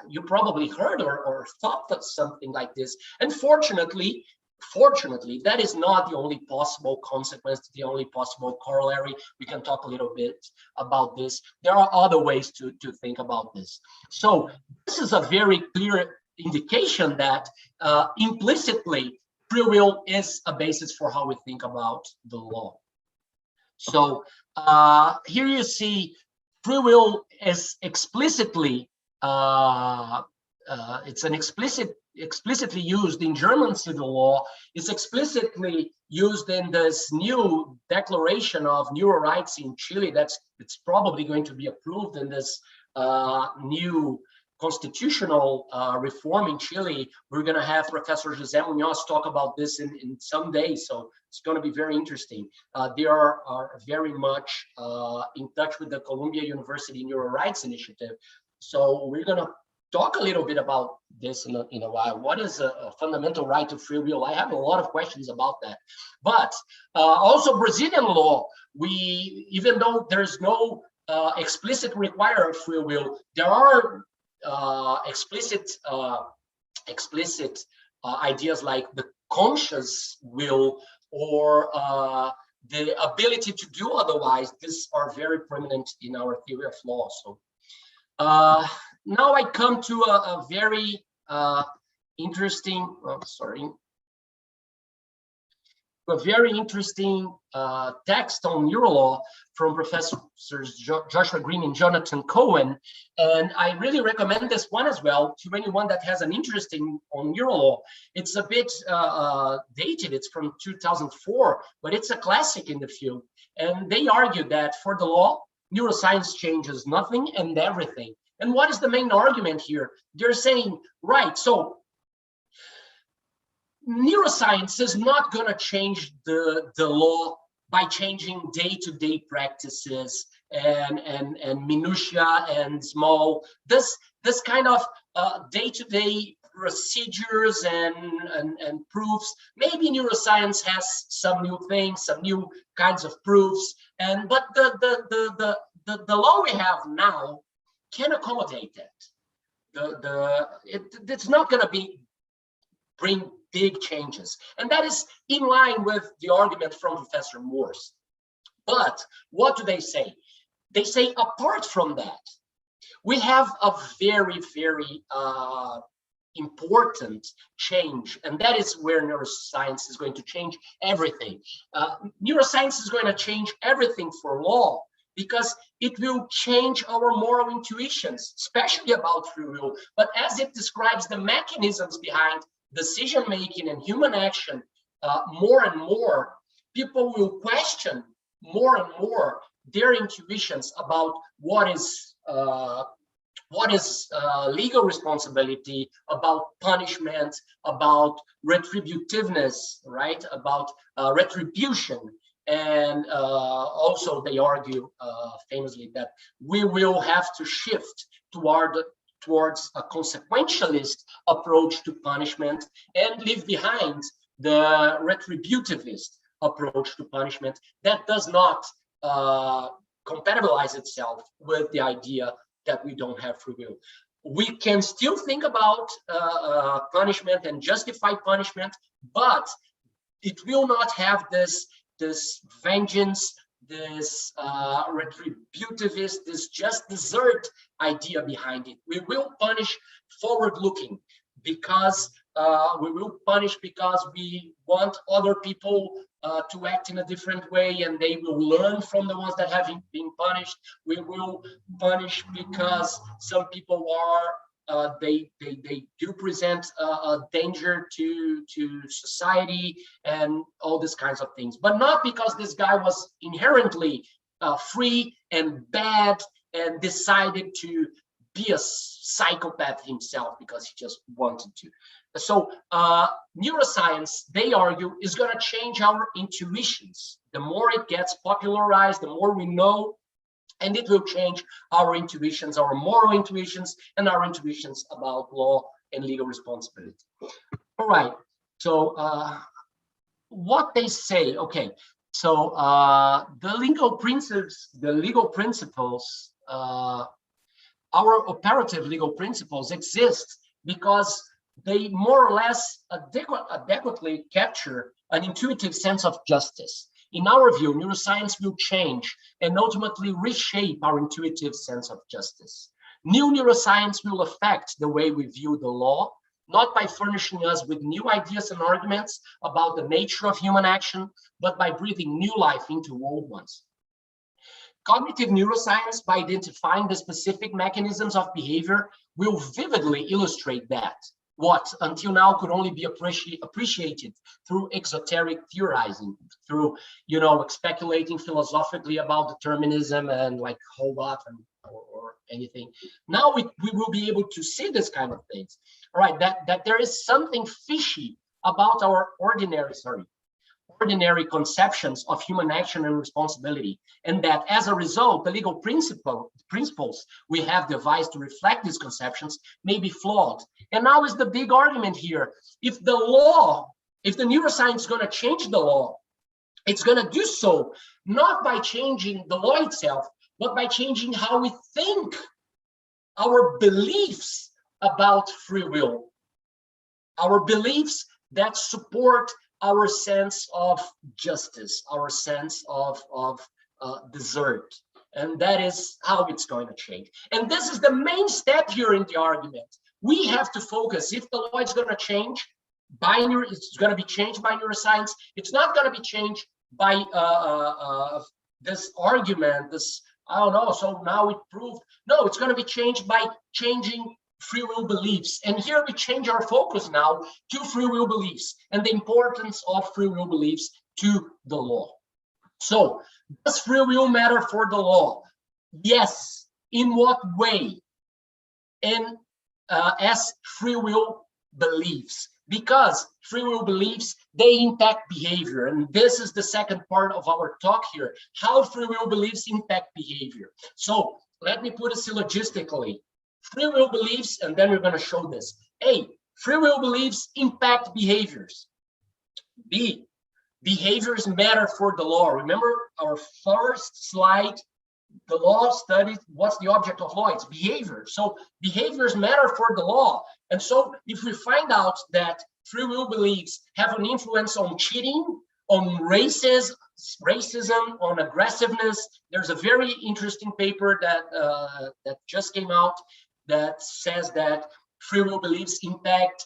you probably heard or thought that something like this. And fortunately, that is not the only possible consequence, the only possible corollary. We can talk a little bit about this. There are other ways to think about this. So this is a very clear indication that implicitly, free will is a basis for how we think about the law. So here you see free will is explicitly, it's an explicitly used in German civil law. It's explicitly used in this new declaration of neuro rights in Chile. It's probably going to be approved in this new constitutional reform in Chile. We're going to have Professor José Muñoz talk about this in some days, so it's going to be very interesting. They are very much in touch with the Columbia University Neuro Rights Initiative, so we're going to talk a little bit about this in a while. What is a fundamental right to free will? I have a lot of questions about that. But also Brazilian law, even though there's no explicit requirement of free will, there are explicit ideas like the conscious will or the ability to do otherwise. These are very prominent in our theory of law. So now I come to a very interesting, a very interesting text on Neuro Law from Professors Joshua Green and Jonathan Cohen. And I really recommend this one as well to anyone that has an interest on Neuro Law. It's a bit dated, it's from 2004, but it's a classic in the field. And they argue that for the law, neuroscience changes nothing and everything. And what is the main argument here? They're saying, right, so neuroscience is not going to change the law by changing day-to-day practices and minutia and small, this kind of day-to-day procedures and proofs. Maybe neuroscience has some new things, some new kinds of proofs, but the law we have now can accommodate that. It's not going to bring big changes, and that is in line with the argument from Professor Morse. But what do they say? They say, apart from that, we have a very, very important change, and that is where neuroscience is going to change everything. Neuroscience is going to change everything for law, because it will change our moral intuitions, especially about free will. But as it describes the mechanisms behind decision-making and human action, more and more, people will question more and more their intuitions about what is legal responsibility, about punishment, about retributiveness, right? About retribution. And also they argue famously that we will have to shift towards a consequentialist approach to punishment and leave behind the retributivist approach to punishment that does not compatibilize itself with the idea that we don't have free will. We can still think about punishment and justify punishment, but it will not have this vengeance, this retributivist, this just desert idea behind it. We will punish forward-looking because we want other people to act in a different way, and they will learn from the ones that have been punished. We will punish because some people are they do present a danger to society and all these kinds of things, but not because this guy was inherently free and bad and decided to be a psychopath himself because he just wanted to. So neuroscience, they argue, is going to change our intuitions. The more it gets popularized, the more we know, and it will change our intuitions, our moral intuitions, and our intuitions about law and legal responsibility. All right. So what they say, okay. So the legal principles, our operative legal principles exist because they more or less adequately capture an intuitive sense of justice. In our view, neuroscience will change and ultimately reshape our intuitive sense of justice. New neuroscience will affect the way we view the law, not by furnishing us with new ideas and arguments about the nature of human action, but by breathing new life into old ones. Cognitive neuroscience, by identifying the specific mechanisms of behavior, will vividly illustrate that, what until now could only be appreciated through exoteric theorizing, through, speculating philosophically about determinism and like whole lot or anything. Now we will be able to see this kind of things. All right, that there is something fishy about our ordinary conceptions of human action and responsibility, and that as a result, the legal principles we have devised to reflect these conceptions may be flawed. And now is the big argument here. If the neuroscience is going to change the law, it's going to do so not by changing the law itself, but by changing how we think, our beliefs about free will, our beliefs that support our sense of justice, our sense of desert. And that is how it's going to change. And this is the main step here in the argument. We have to focus. If the law is going to change, it's going to be changed by neuroscience. It's not going to be changed by this argument, I don't know, so now it proved. No, it's going to be changed by changing free will beliefs. And here we change our focus now to free will beliefs and the importance of free will beliefs to the law. So does free will matter for the law? Yes. In what way? And as free will beliefs. because free will beliefs, they impact behavior. And this is the second part of our talk here, how free will beliefs impact behavior. So let me put it syllogistically. Free will beliefs, and then we're going to show this. A, free will beliefs impact behaviors. B, behaviors matter for the law. Remember our first slide, the law studies, what's the object of law? It's behavior. So behaviors matter for the law. And so if we find out that free will beliefs have an influence on cheating, on racism, on aggressiveness, there's a very interesting paper that that just came out that says that free will beliefs impact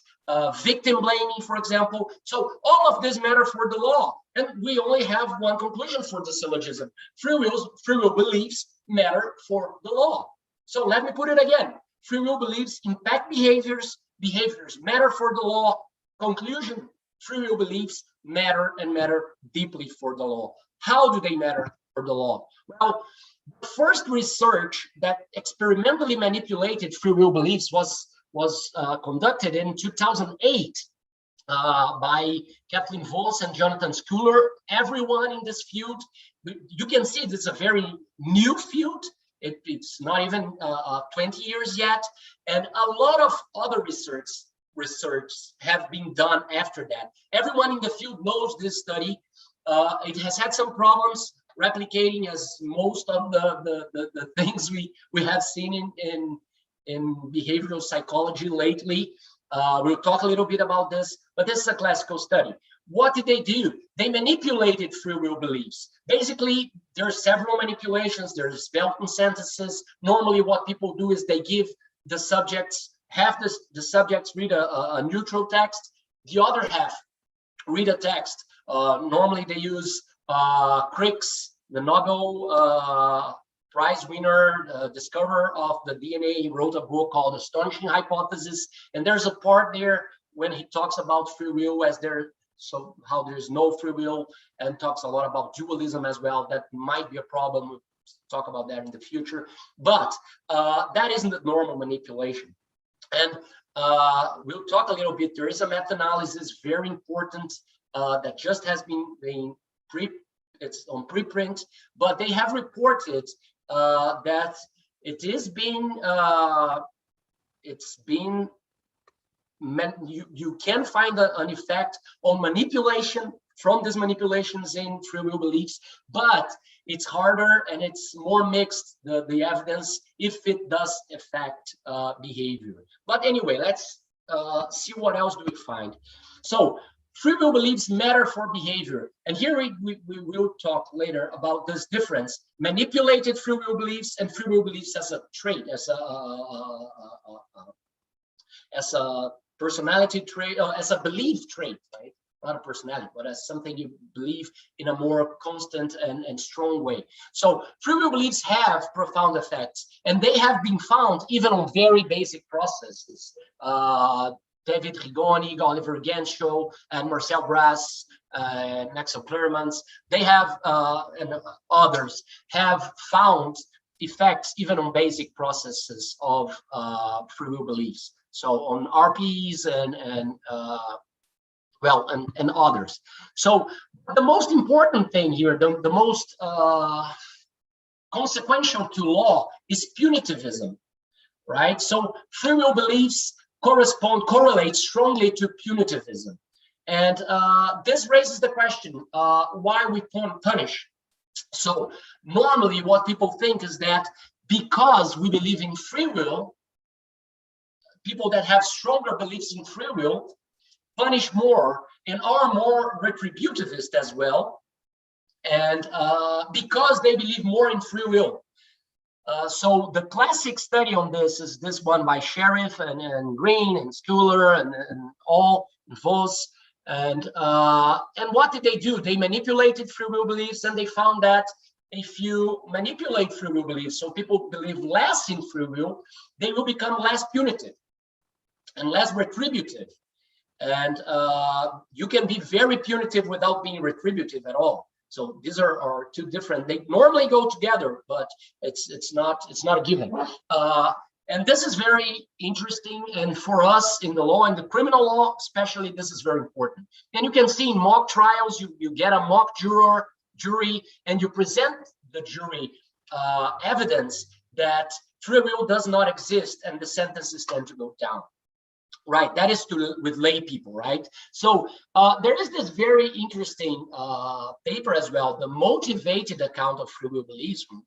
victim blaming, for example. So all of this matter for the law. And we only have one conclusion for the syllogism. Free will beliefs matter for the law. So let me put it again. Free will beliefs impact behaviors. Behaviors matter for the law. Conclusion, free will beliefs matter and matter deeply for the law. How do they matter for the law? Well, the first research that experimentally manipulated free will beliefs was conducted in 2008 by Kathleen Voss and Jonathan Schooler. Everyone in this field, you can see it's a very new field. It's not even 20 years yet. And a lot of other research have been done after that. Everyone in the field knows this study. It has had some problems replicating, as most of the things we have seen in behavioral psychology lately. We'll talk a little bit about this, but this is a classical study. What did they do? They manipulated free will beliefs. Basically, there are several manipulations. There's Belton sentences. Normally what people do is they give the subjects, half the subjects read a neutral text, the other half read a text. Normally they use Crick's, the Nobel Prize winner, discoverer of the DNA. He wrote a book called Astonishing Hypothesis. And there's a part there when he talks about free will as so how there's no free will, and talks a lot about dualism as well. That might be a problem. We'll talk about that in the future. But that isn't the normal manipulation. And we'll talk a little bit. There is a meta-analysis, very important, that just has been it's on preprint, but they have reported that you can find an effect on manipulation from these manipulations in free will beliefs, but it's harder and it's more mixed, the evidence, if it does affect behavior. But anyway, let's see what else do we find. So free will beliefs matter for behavior. And here we will talk later about this difference: manipulated free will beliefs and free will beliefs as a trait, as a personality trait, as a belief trait, right? Not a personality, but as something you believe in a more constant and strong way. So free will beliefs have profound effects, and they have been found even on very basic processes. David Rigoni, Oliver Genschow, and Marcel Brass, and Axel Clearmans, they have, and others, have found effects even on basic processes of free will beliefs. So on RPs and others. So the most important thing here, the most consequential to law is punitivism, right? So free will beliefs correlate strongly to punitivism. And this raises the question, why we punish? So normally what people think is that because we believe in free will, people that have stronger beliefs in free will punish more and are more retributivist as well. And because they believe more in free will. So the classic study on this is this one by Sheriff and Green and Schooler and all Voss. And what did they do? They manipulated free will beliefs, and they found that if you manipulate free will beliefs, so people believe less in free will, they will become less punitive and less retributive. And you can be very punitive without being retributive at all. So these are two different. They normally go together, but it's not a given. And this is very interesting. And for us in the law and the criminal law, especially, this is very important. And you can see in mock trials, you get a mock jury, and you present the jury evidence that free will does not exist, and the sentences tend to go down. Right, that is with lay people, right? So there is this very interesting paper as well, the motivated account of free will beliefs from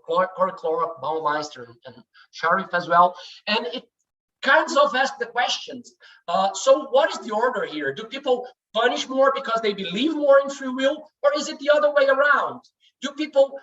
Corey Clorock, Baumeister, and Sharif as well. And it kinds of asks the questions. So what is the order here? Do people punish more because they believe more in free will, or is it the other way around? Do people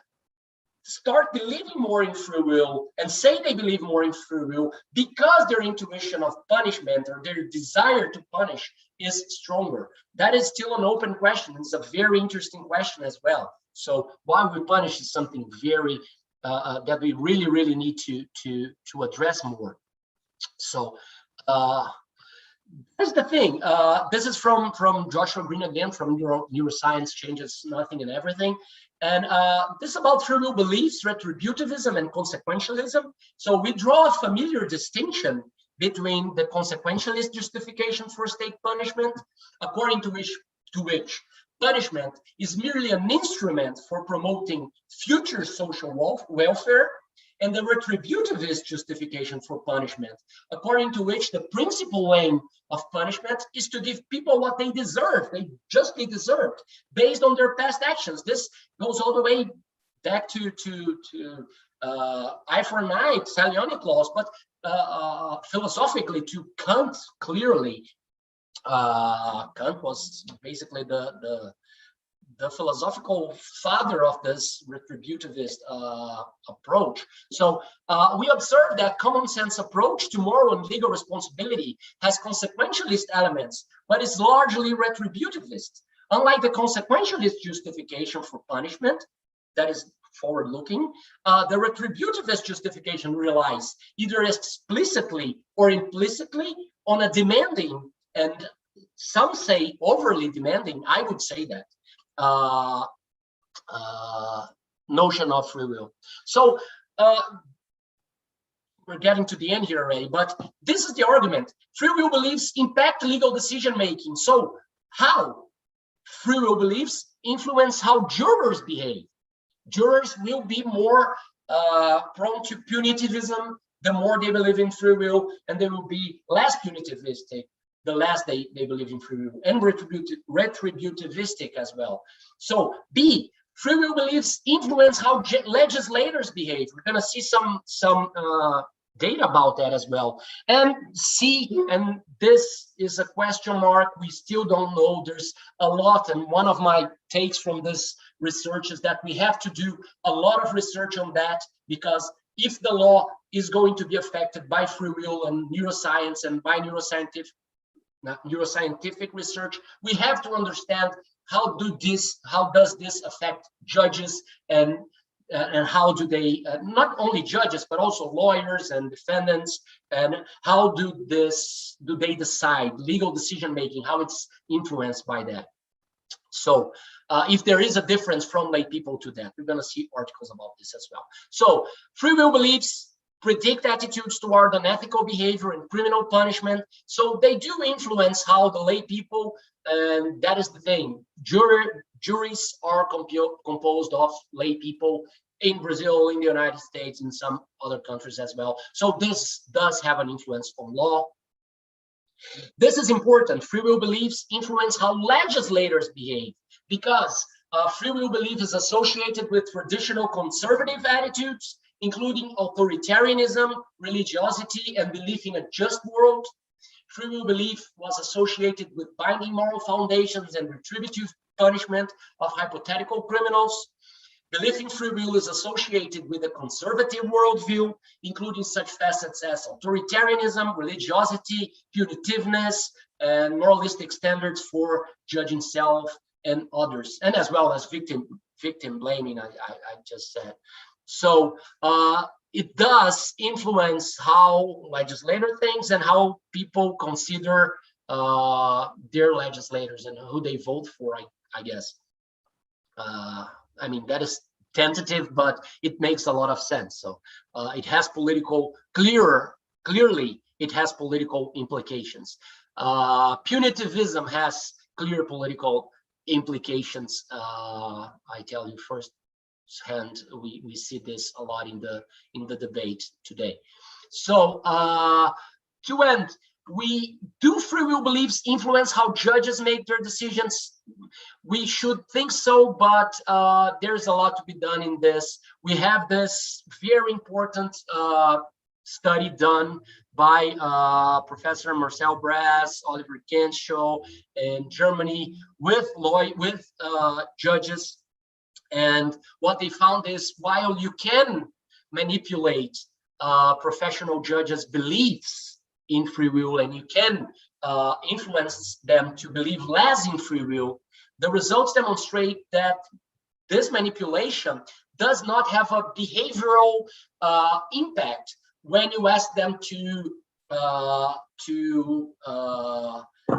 start believing more in free will and say they believe more in free will because their intuition of punishment or their desire to punish is stronger? That is still an open question. It's a very interesting question as well. So why we punish is something very that we really need to address more. So that's the thing. This is from Joshua Green again, from Neuroscience Changes Nothing and Everything. And this is about free will beliefs, retributivism, and consequentialism. So we draw a familiar distinction between the consequentialist justification for state punishment, according to which punishment is merely an instrument for promoting future social welfare, and the retributivist justification for punishment, according to which the principal aim of punishment is to give people what they deserve, they justly deserved, based on their past actions. This goes all the way back to eye for an eye, Salionic laws, but philosophically to Kant, clearly. Kant was basically the philosophical father of this retributivist approach. So we observe that common sense approach to moral and legal responsibility has consequentialist elements, but is largely retributivist. Unlike the consequentialist justification for punishment, that is forward-looking, the retributivist justification relies either explicitly or implicitly on a demanding, and some say overly demanding, I would say that, notion of free will. So we're getting to the end here already, but this is the argument. Free will beliefs impact legal decision making. So how free will beliefs influence how jurors behave? Jurors will be more prone to punitivism the more they believe in free will, and they will be less punitivistic the less they believe in free will, and retributivistic as well. So B, free will beliefs influence how legislators behave. We're going to see some data about that as well. And C, and this is a question mark, we still don't know. There's a lot, and one of my takes from this research is that we have to do a lot of research on that, because if the law is going to be affected by free will and neuroscience and by neuroscientific research, we have to understand how does this affect judges, and how do they, not only judges, but also lawyers and defendants, and how do they decide legal decision making, how it's influenced by that. So if there is a difference from lay people to that, we're going to see articles about this as well. So free will beliefs predict attitudes toward unethical behavior and criminal punishment. So they do influence how the lay people, and that is the thing. Juries are composed of lay people in Brazil, in the United States, in some other countries as well. So this does have an influence on law. This is important. Free will beliefs influence how legislators behave, because free will belief is associated with traditional conservative attitudes, including authoritarianism, religiosity, and belief in a just world. Free will belief was associated with binding moral foundations and retributive punishment of hypothetical criminals. Belief in free will is associated with a conservative worldview, including such facets as authoritarianism, religiosity, punitiveness, and moralistic standards for judging self and others, and as well as victim blaming, I just said. So it does influence how legislator thinks and how people consider their legislators and who they vote for, I guess. I mean, that is tentative, but it makes a lot of sense. So it has clearly it has political implications. Punitivism has clear political implications. I tell you first hand, we see this a lot in the debate today. So to end, do free will beliefs influence how judges make their decisions? We should think so, but there's a lot to be done in this. We have this very important study done by Professor Marcel Brass, Oliver Genschow in Germany with judges. And what they found is, while you can manipulate professional judges' beliefs in free will, and you can influence them to believe less in free will, the results demonstrate that this manipulation does not have a behavioral impact when you ask them to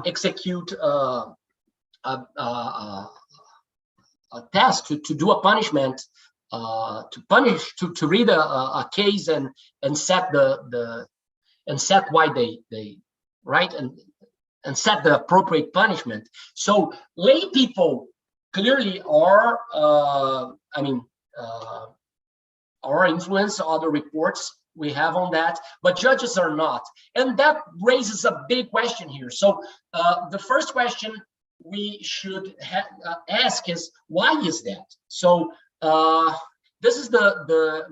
execute a task, to do a punishment, to read a case and set why they right and set the appropriate punishment. So lay people clearly are influenced. Other reports we have on that, but judges are not, and that raises a big question here. So the first question we should ask is, why is that? So this is the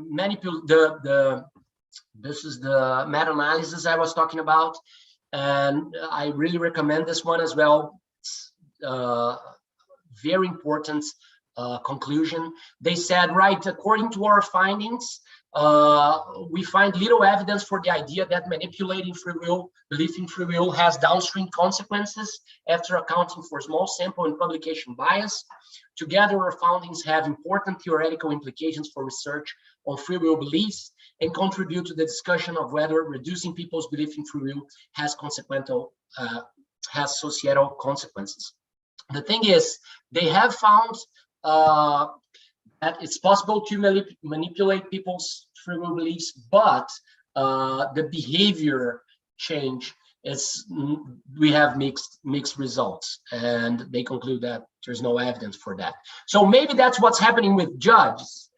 meta-analysis I was talking about, and I really recommend this one as well. It's very important conclusion. They said, right, according to our findings, we find little evidence for the idea that manipulating free will, belief in free will, has downstream consequences after accounting for small sample and publication bias. Together, our findings have important theoretical implications for research on free will beliefs and contribute to the discussion of whether reducing people's belief in free will has societal consequences. The thing is, they have found that it's possible to manipulate people's free will beliefs, but the behavior change is, we have mixed results, and they conclude that there's no evidence for that. So maybe that's what's happening with judges.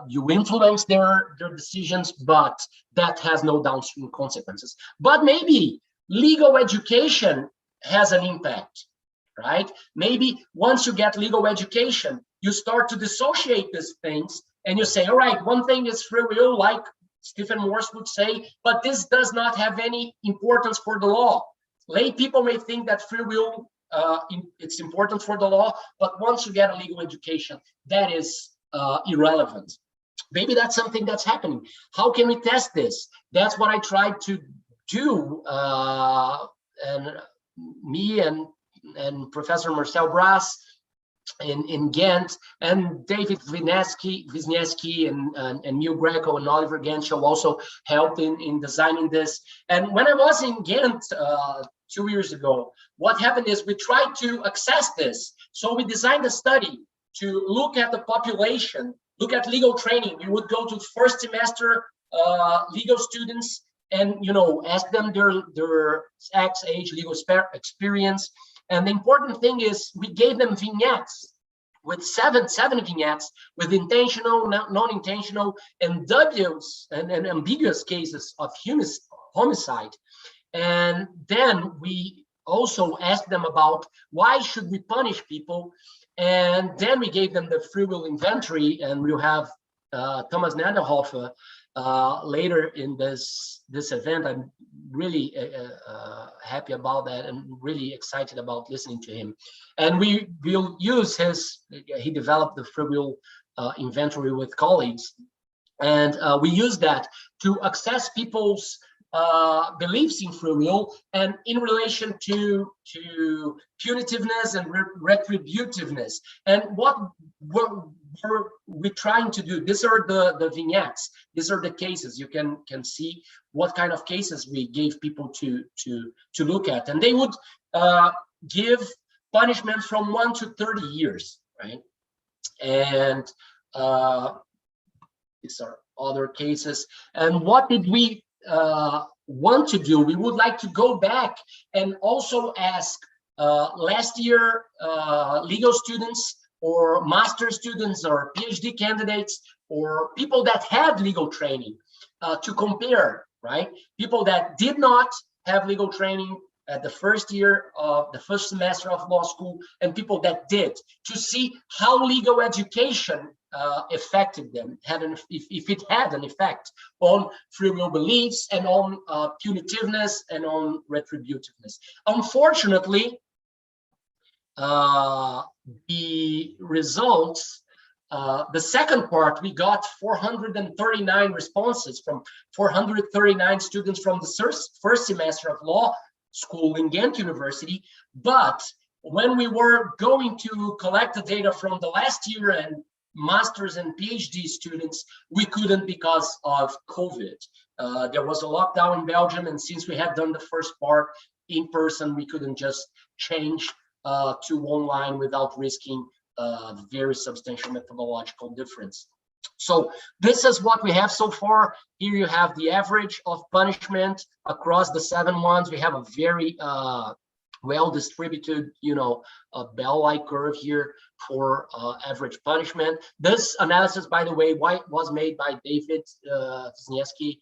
You influence their decisions, but that has no downstream consequences. But maybe legal education has an impact, right? Maybe once you get legal education, you start to dissociate these things, and you say, all right, one thing is free will, like Stephen Morse would say, but this does not have any importance for the law. Lay people may think that free will, it's important for the law, but once you get a legal education, that is irrelevant. Maybe that's something that's happening. How can we test this? That's what I tried to do, and me and Professor Marcel Brass in Ghent, and David Wisniewski and Neil Greco and Oliver Genschow also helped in designing this. And when I was in Ghent 2 years ago, what happened is we tried to access this. So we designed a study to look at the population, look at legal training. We would go to first semester legal students and, you know, ask them their sex, age, legal experience. And the important thing is we gave them vignettes with seven vignettes with intentional, non-intentional, and dubious and ambiguous cases of homicide. And then we also asked them about why should we punish people. And then we gave them the free will inventory, and we'll have Thomas Naderhofer later in this event. I'm really happy about that and really excited about listening to him. And we will use he developed the free will inventory with colleagues, and we use that to assess people's beliefs in free will and in relation to punitiveness and retributiveness. And what we're trying to do, these are the vignettes, these are the cases. You can see what kind of cases we gave people to look at, and they would give punishment from 1 to 30 years, right? And These are other cases. And what did we want to do? We would like to go back and also ask last year legal students or master students or PhD candidates or people that had legal training to compare, right? People that did not have legal training at the first year of the first semester of law school and people that did, to see how legal education affected them, if it had an effect on free will beliefs and on punitiveness and on retributiveness. Unfortunately, the results, the second part, we got 439 responses from 439 students from the first semester of law school in Ghent University. But when we were going to collect the data from the last year and masters and PhD students, we couldn't because of COVID. There was a lockdown in Belgium, and since we had done the first part in person, we couldn't just change to online without risking very substantial methodological difference. So this is what we have so far. Here you have the average of punishment across the 7 months. We have a very well distributed, a bell-like curve here for average punishment. This analysis, by the way, was made by David Wisniewski.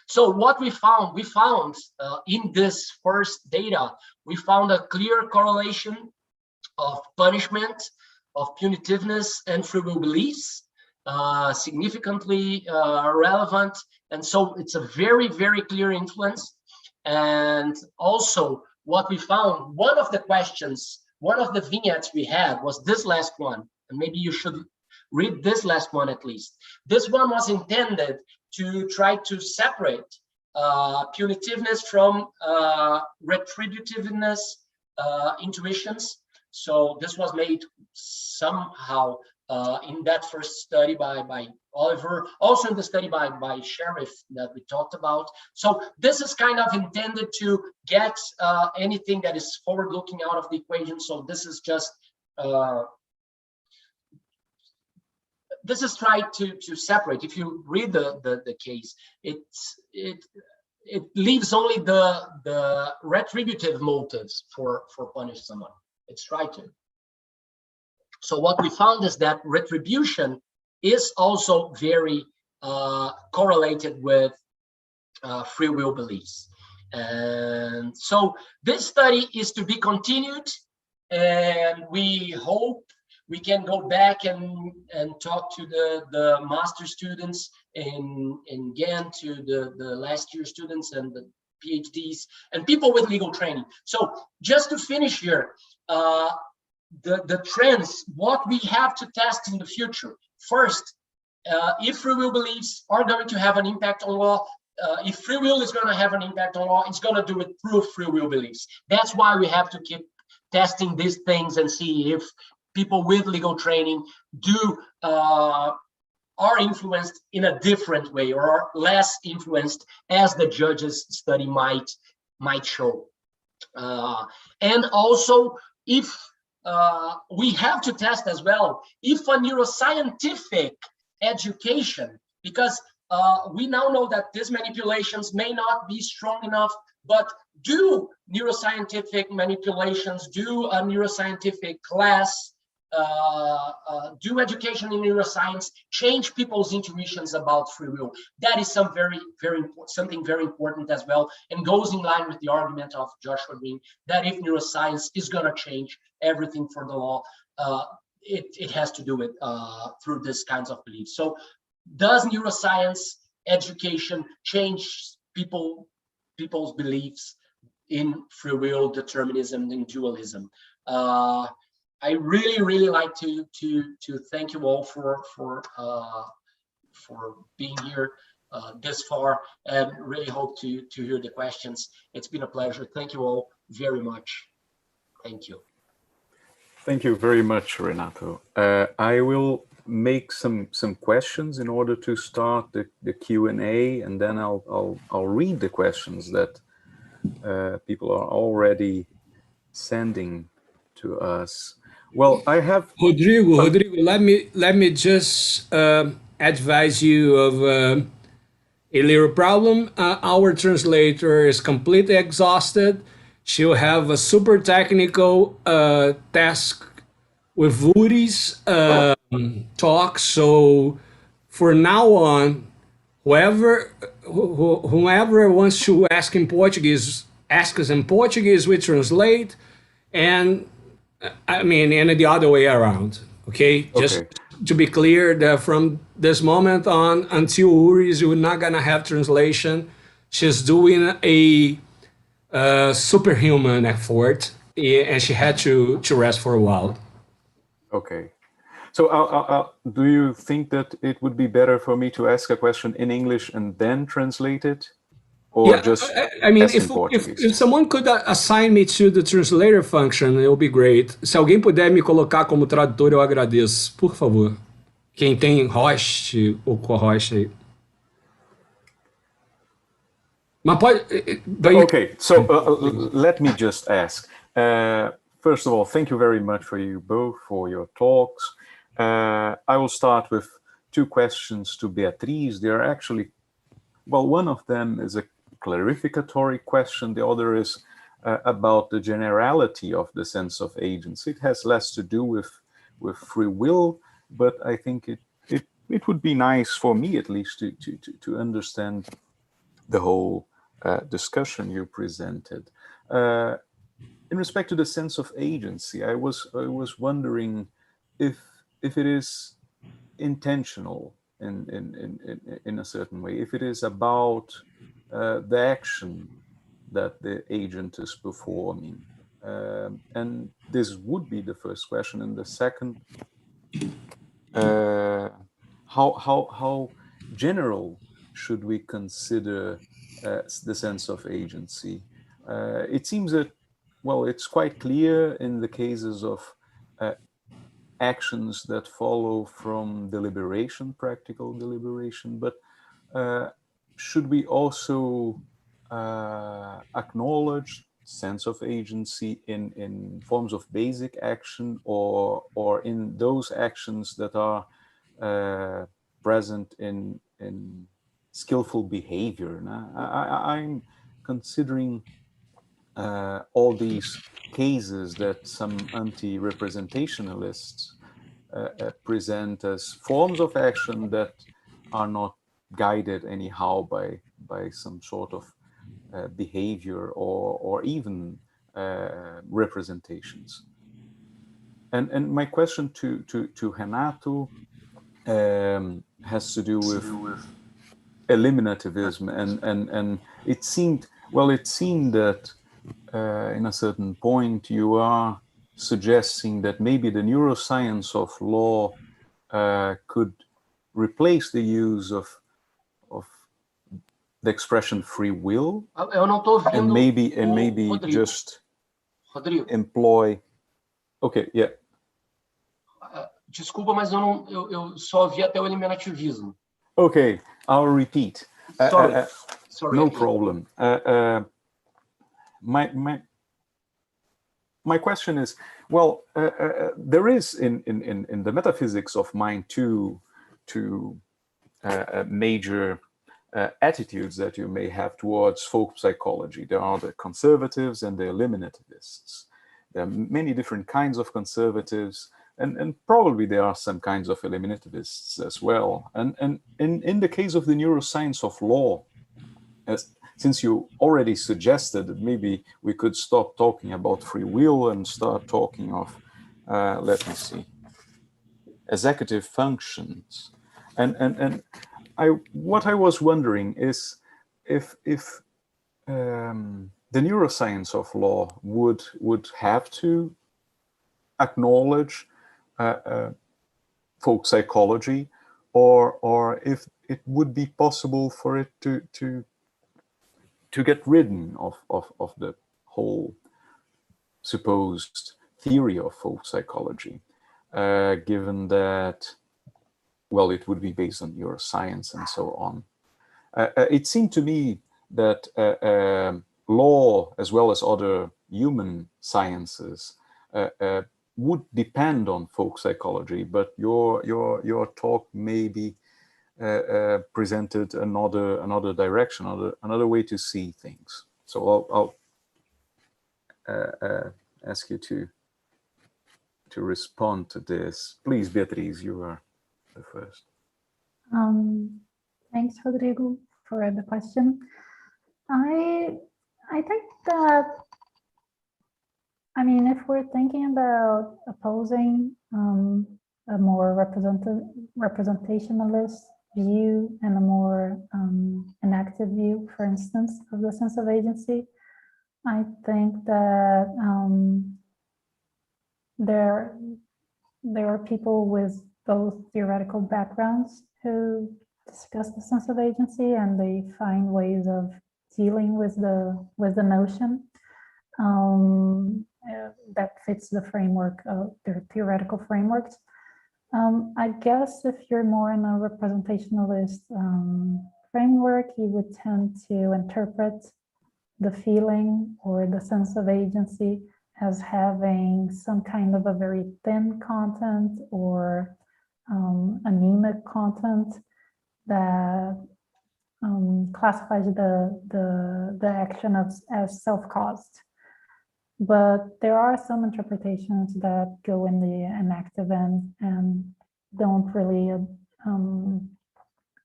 So what we found in this first data, we found a clear correlation of punishment, of punitiveness and free will beliefs, significantly relevant. And so it's a very, very clear influence. And also what we found, one of the questions, one of the vignettes we had was this last one, and maybe you should read this last one at least. This one was intended to try to separate punitiveness from retributiveness intuitions. So this was made somehow in that first study by Oliver, also in the study by Sheriff that we talked about. So this is kind of intended to get anything that is forward-looking out of the equation. So this is just this is tried to separate. If you read the case, it leaves only the retributive motives for punish someone. It's tried to. So what we found is that retribution is also very correlated with free will beliefs. And so this study is to be continued, and we hope we can go back and talk to the master students in Ghent, to the last year students and the PhDs and people with legal training. So just to finish here, the trends, what we have to test in the future. First, if free will beliefs are going to have an impact on law, if free will is going to have an impact on law, it's going to do it through free will beliefs. That's why we have to keep testing these things and see if people with legal training are influenced in a different way or are less influenced, as the judge's study might show. And also, if we have to test as well if a neuroscientific education, because we now know that these manipulations may not be strong enough, but do neuroscientific manipulations, do a neuroscientific class, do education in neuroscience change people's intuitions about free will? That is something very important as well, and goes in line with the argument of Joshua Green that if neuroscience is going to change everything for the law, it has to do it through this kinds of beliefs. So does neuroscience education change people's beliefs in free will, determinism, and dualism? I really like to thank you all for being here this far, and really hope to hear the questions. It's been a pleasure. Thank you all very much. Thank you. Thank you very much, Renato. I will make some questions in order to start the Q&A, and then I'll read the questions that people are already sending to us. Well, I have Rodrigo, let me just advise you of a little problem. Our translator is completely exhausted. She'll have a super technical task with Woody's talk. So for now on, whoever wants to ask in Portuguese, ask us in Portuguese, we translate, and I mean, and the other way around. Okay, just to be clear that from this moment on until Uri's, we're not gonna have translation. She's doing a superhuman effort, and she had to rest for a while. Okay. So do you think that it would be better for me to ask a question in English and then translate it? Or just I mean, ask in Portuguese? if someone could assign me to the translator function, it would be great. Se alguém puder me colocar como tradutor, eu agradeço. Por favor. Quem tem host ou co-host aí. Mas pode... Okay, so let me just ask. First of all, thank you very much for you both for your talks. I will start with two questions to Beatriz. They are actually, well, one of them is a clarificatory question. The other is about the generality of the sense of agency. It has less to do with free will, but I think it would be nice for me at least to understand the whole discussion you presented. In respect to the sense of agency, I was wondering if it is intentional in a certain way, if it is about the action that the agent is performing. And this would be the first question. And the second, how general should we consider the sense of agency? It seems that, well, it's quite clear in the cases of actions that follow from deliberation, practical deliberation, but should we also acknowledge sense of agency in forms of basic action or in those actions that are present in skillful behavior? I'm considering all these cases that some anti-representationalists present as forms of action that are not guided anyhow by some sort of behavior or even representations. And my question to Renato has to do with eliminativism, and it seemed that in a certain point you are suggesting that maybe the neuroscience of law could replace the use of the expression free will, Eu não tô ouvindo, and maybe Rodrigo. just Rodrigo, employ. Okay, yeah. Desculpa, mas eu só ouvi até o eliminativismo. Okay, I'll repeat. Sorry. No problem. My question is, well, there is in the metaphysics of mind two major attitudes that you may have towards folk psychology. There are the conservatives and the eliminativists. There are many different kinds of conservatives, and probably there are some kinds of eliminativists as well. And in the case of the neuroscience of law, since you already suggested that maybe we could stop talking about free will and start talking of, let me see, executive functions. And what I was wondering is if the neuroscience of law would have to acknowledge folk psychology, or if it would be possible for it to get rid of the whole supposed theory of folk psychology, given that, well, it would be based on neuroscience and so on. It seemed to me that law, as well as other human sciences, would depend on folk psychology, but your talk maybe presented another direction, another way to see things. So I'll ask you to respond to this. Please, Beatriz, you are the first. Thanks, Rodrigo, for the question. I think that, I mean, if we're thinking about opposing a more representationalist view and a more enactive view, for instance, of the sense of agency, I think that there are people with both theoretical backgrounds who discuss the sense of agency, and they find ways of dealing with the notion that fits the framework of their theoretical frameworks. I guess if you're more in a representationalist framework, you would tend to interpret the feeling or the sense of agency as having some kind of a very thin content or anemic content that classifies the action as self-caused. But there are some interpretations that go in the enactive end and don't really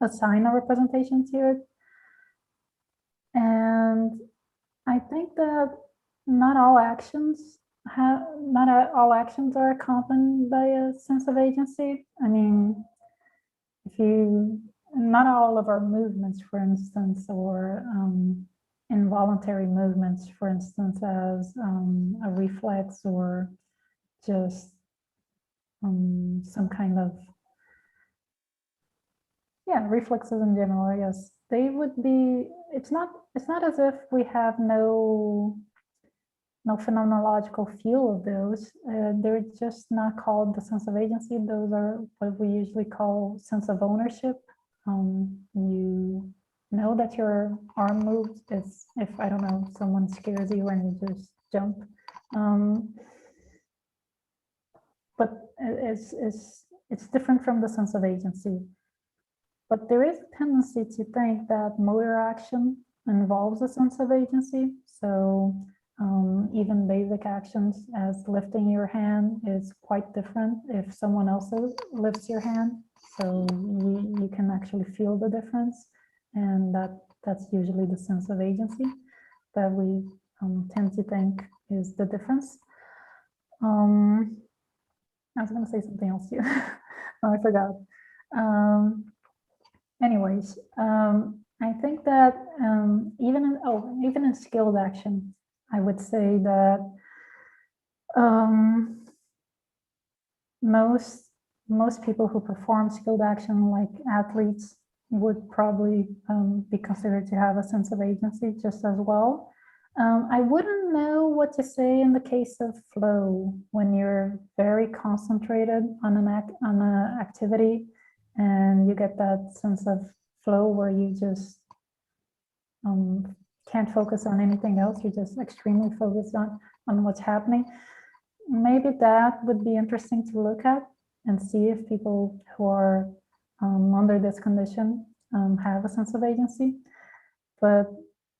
assign a representation to it. And I think that not all actions are accompanied by a sense of agency. I mean, not all of our movements, for instance, or involuntary movements, for instance, as a reflex or just some kind of, reflexes in general, yes, they would be, it's not as if we have no phenomenological feel of those. They're just not called the sense of agency. Those are what we usually call sense of ownership. You know that your arm moves if I don't know, someone scares you and you just jump. But it's different from the sense of agency. But there is a tendency to think that motor action involves a sense of agency. So even basic actions as lifting your hand is quite different if someone else lifts your hand. So you can actually feel the difference. And that's usually the sense of agency that we tend to think is the difference. I was going to say something else too. Oh, I forgot. Anyways, I think that even in skilled action, I would say that most people who perform skilled action, like athletes, would probably be considered to have a sense of agency just as well. I wouldn't know what to say in the case of flow, when you're very concentrated on an activity and you get that sense of flow where you just can't focus on anything else. You're just extremely focused on what's happening. Maybe that would be interesting to look at and see if people who are under this condition have a sense of agency. But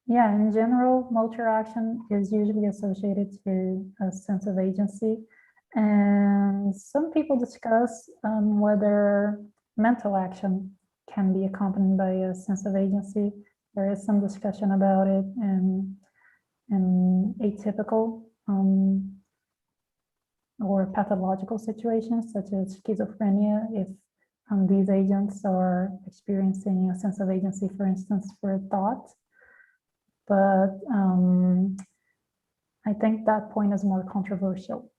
yeah, in general, motor action is usually associated to a sense of agency. And some people discuss whether mental action can be accompanied by a sense of agency. There is some discussion about it in atypical or pathological situations, such as schizophrenia, if these agents are experiencing a sense of agency, for instance, for a thought. But I think that point is more controversial.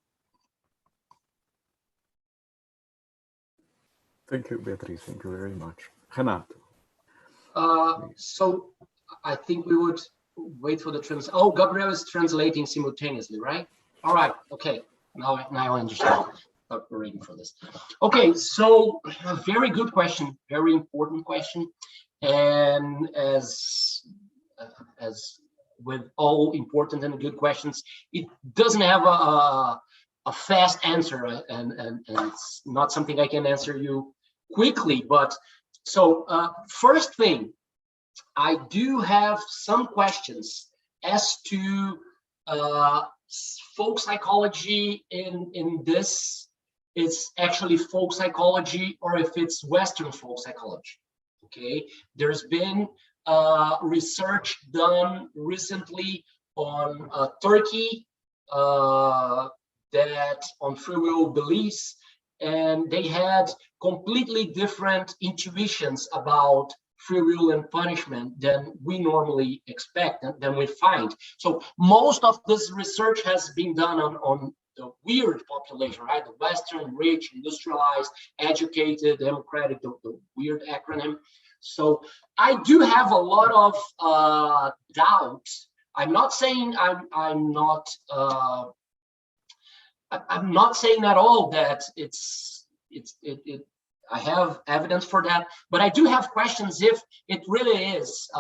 Thank you, Beatriz. Thank you very much. Renato. So I think we would wait for the Oh, Gabriel is translating simultaneously, right? All right. Okay. Now I understand. We're waiting for this. Okay. So a very good question. Very important question. And as with all important and good questions, it doesn't have a a fast answer, and it's not something I can answer you quickly. But so first thing, I do have some questions as to folk psychology in this. It's actually folk psychology, or if it's Western folk psychology. Okay, there's been research done recently on Turkey that on free will beliefs, and they had completely different intuitions about free will and punishment than we normally expect, and than we find. So most of this research has been done on the weird population, right? The Western, rich, industrialized, educated, democratic, the weird acronym. So I do have a lot of doubts. I'm not saying I'm not saying at all that I have evidence for that, but I do have questions if it really is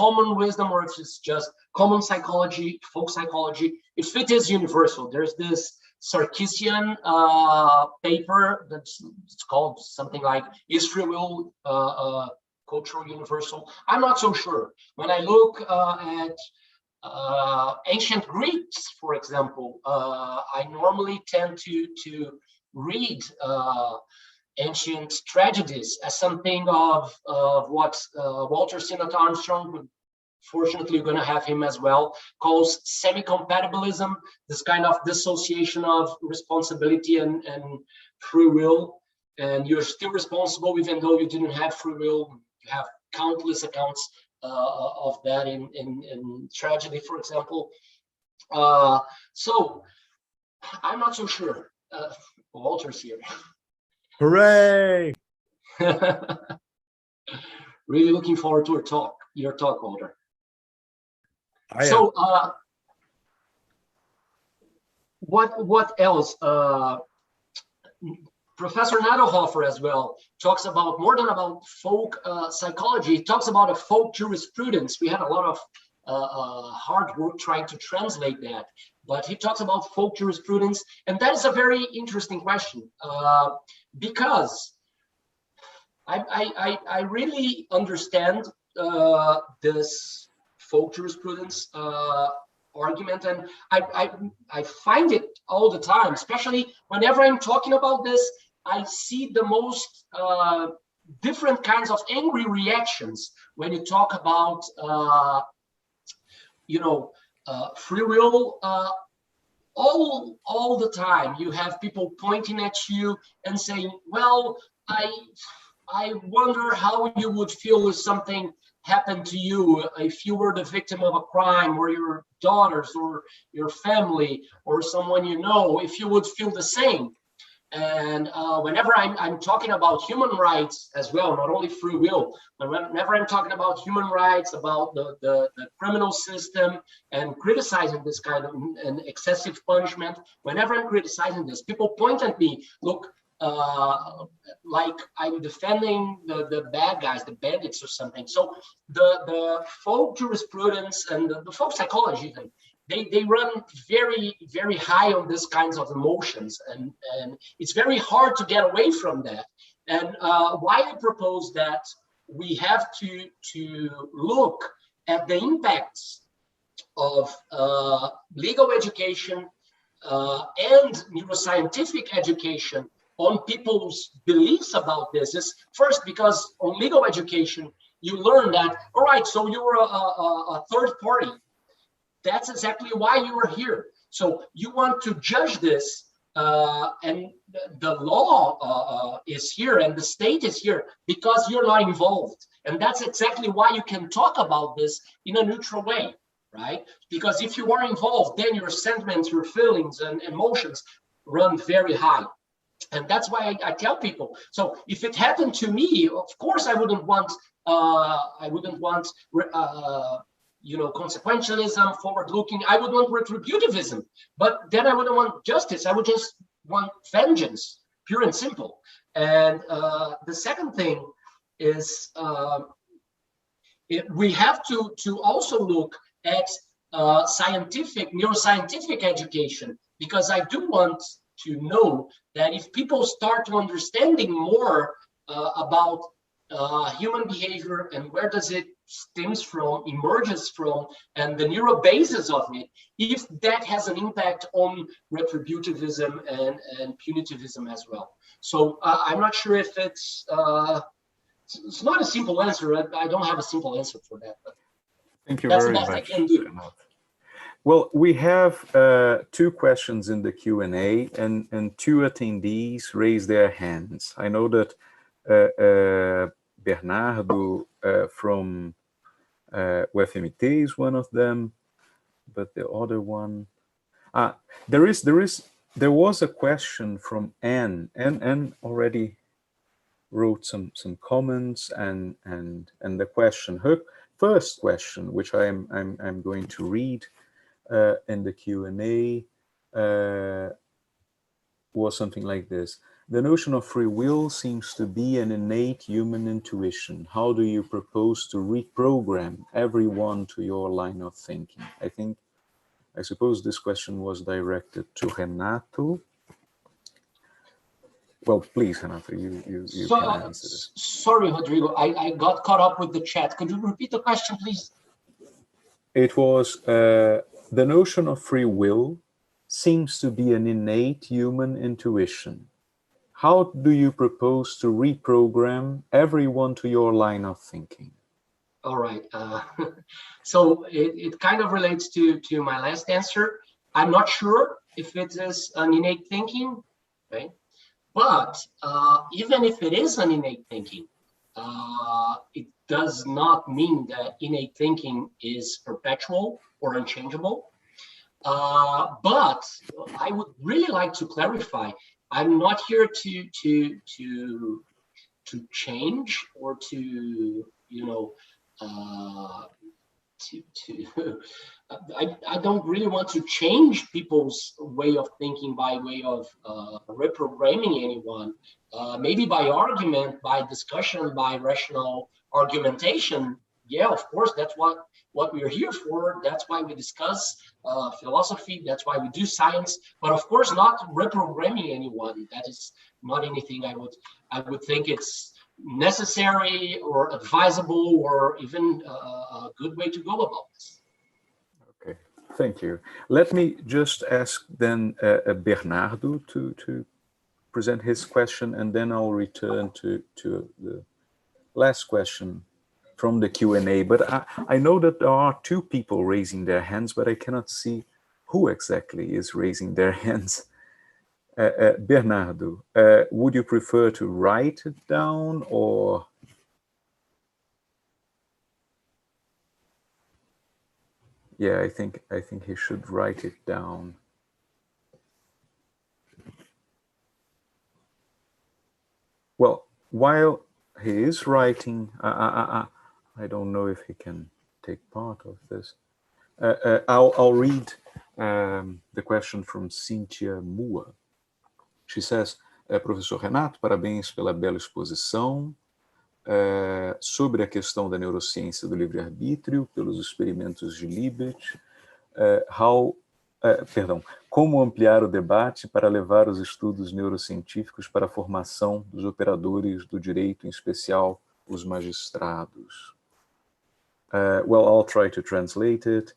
common wisdom, or if it's just common psychology, folk psychology, if it is universal. There's this Sarkisian paper it's called something like "Is Free Will Cultural Universal?" I'm not so sure. When I look at ancient Greeks, for example, I normally tend to read ancient tragedies as something of what Walter Sinnott Armstrong, fortunately we're going to have him as well, calls semi-compatibilism, this kind of dissociation of responsibility and free will, and you're still responsible even though you didn't have free will. You have countless accounts of that in tragedy, for example. So I'm not so sure. Walter's here. Hooray! Really looking forward to your talk, Walter. What else? Professor Nadelhofer as well talks about more than about folk psychology. He talks about a folk jurisprudence. We had a lot of hard work trying to translate that, but he talks about folk jurisprudence, and that is a very interesting question because I really understand this folk jurisprudence argument, and I find it all the time, especially whenever I'm talking about this. I see the most different kinds of angry reactions when you talk about free will. All the time you have people pointing at you and saying, well, I wonder how you would feel if something happened to you, if you were the victim of a crime, or your daughters or your family or someone you know, if you would feel the same. And whenever I'm talking about human rights as well, not only free will, but whenever I'm talking about human rights, about the criminal system, and criticizing this kind of an excessive punishment, whenever I'm criticizing this, people point at me, look, like I'm defending the bad guys, the bandits or something. So the folk jurisprudence and the folk psychology, they run very, very high on these kinds of emotions, and it's very hard to get away from that. And why I propose that we have to look at the impacts of legal education and neuroscientific education on people's beliefs about this is first because on legal education you learn that, all right, so you were a third party. That's exactly why you are here. So you want to judge this, and the law is here and the state is here because you're not involved. And that's exactly why you can talk about this in a neutral way, right? Because if you are involved, then your sentiments, your feelings and emotions run very high. And that's why I tell people, so if it happened to me, of course I wouldn't want consequentialism, forward-looking. I would want retributivism, but then I wouldn't want justice. I would just want vengeance, pure and simple. And the second thing is we have to also look at neuroscientific education, because I do want to know that if people start to understanding more about human behavior and where does it stems from, emerges from, and the neural basis of it, if that has an impact on retributivism and punitivism as well. So I'm not sure if it's not a simple answer. I don't have a simple answer for that. But thank you that's very the best much, I can do. Renato. Well, we have 2 questions in the Q&A, and 2 attendees raised their hands. I know that Bernardo from UFMT is one of them, but the other one, there was a question from Anne. Anne already wrote some comments and the question, her first question, which I'm going to read in the Q&A, was something like this. The notion of free will seems to be an innate human intuition. How do you propose to reprogram everyone to your line of thinking? I suppose this question was directed to Renato. Well, please, Renato, you can answer this. Sorry, Rodrigo, I got caught up with the chat. Could you repeat the question, please? It was, the notion of free will seems to be an innate human intuition. How do you propose to reprogram everyone to your line of thinking? All right. So it kind of relates to my last answer. I'm not sure if it is an innate thinking, right? But even if it is an innate thinking, it does not mean that innate thinking is perpetual or unchangeable. But I would really like to clarify, I'm not here to change or to, you know, I don't really want to change people's way of thinking by way of reprogramming anyone. Maybe by argument, by discussion, by rational argumentation. Yeah, of course, that's what we're here for. That's why we discuss philosophy. That's why we do science. But of course, not reprogramming anyone. That is not anything I would think it's necessary or advisable or even a good way to go about this. Okay, thank you. Let me just ask then Bernardo to present his question, and then I'll return to the last question from the Q&A. But I know that there are 2 people raising their hands, but I cannot see who exactly is raising their hands. Bernardo, would you prefer to write it down or? Yeah, I think he should write it down. Well, while he is writing, I don't know if he can take part of this. I'll read the question from Cynthia Moore. She says, Professor Renato, parabéns pela bela exposição sobre a questão da neurociência do livre-arbítrio, pelos experimentos de Libet, como ampliar o debate para levar os estudos neurocientíficos para a formação dos operadores do direito, em especial os magistrados. Well, I'll try to translate it.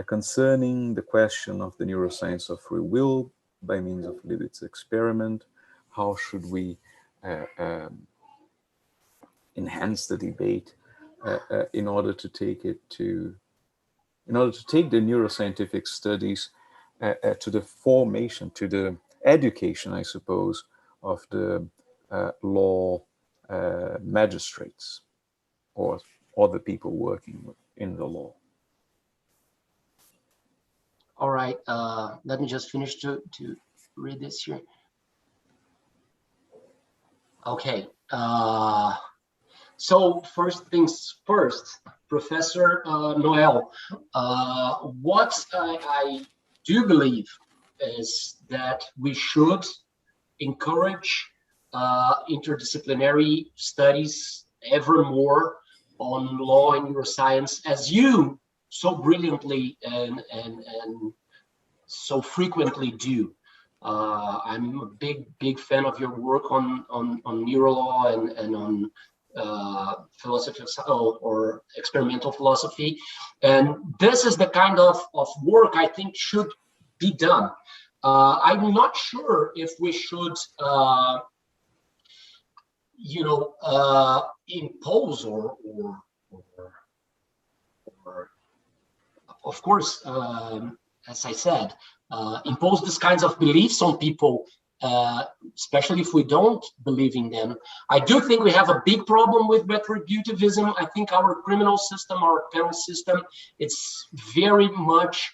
Concerning the question of the neuroscience of free will by means of Libet's experiment, how should we enhance the debate in order to take the neuroscientific studies to the formation, to the education, I suppose, of the law magistrates or the people working in the law. All right, let me just finish to read this here. Okay, so first things first, Professor Noel, what I do believe is that we should encourage interdisciplinary studies ever more on law and neuroscience, as you so brilliantly and so frequently do. I'm a big fan of your work on Neuro Law and on philosophy or experimental philosophy. And this is the kind of work I think should be done. I'm not sure if we should, impose or of course, as I said, impose these kinds of beliefs on people, especially if we don't believe in them. I do think we have a big problem with retributivism. I think our criminal system, our penal system, it's very much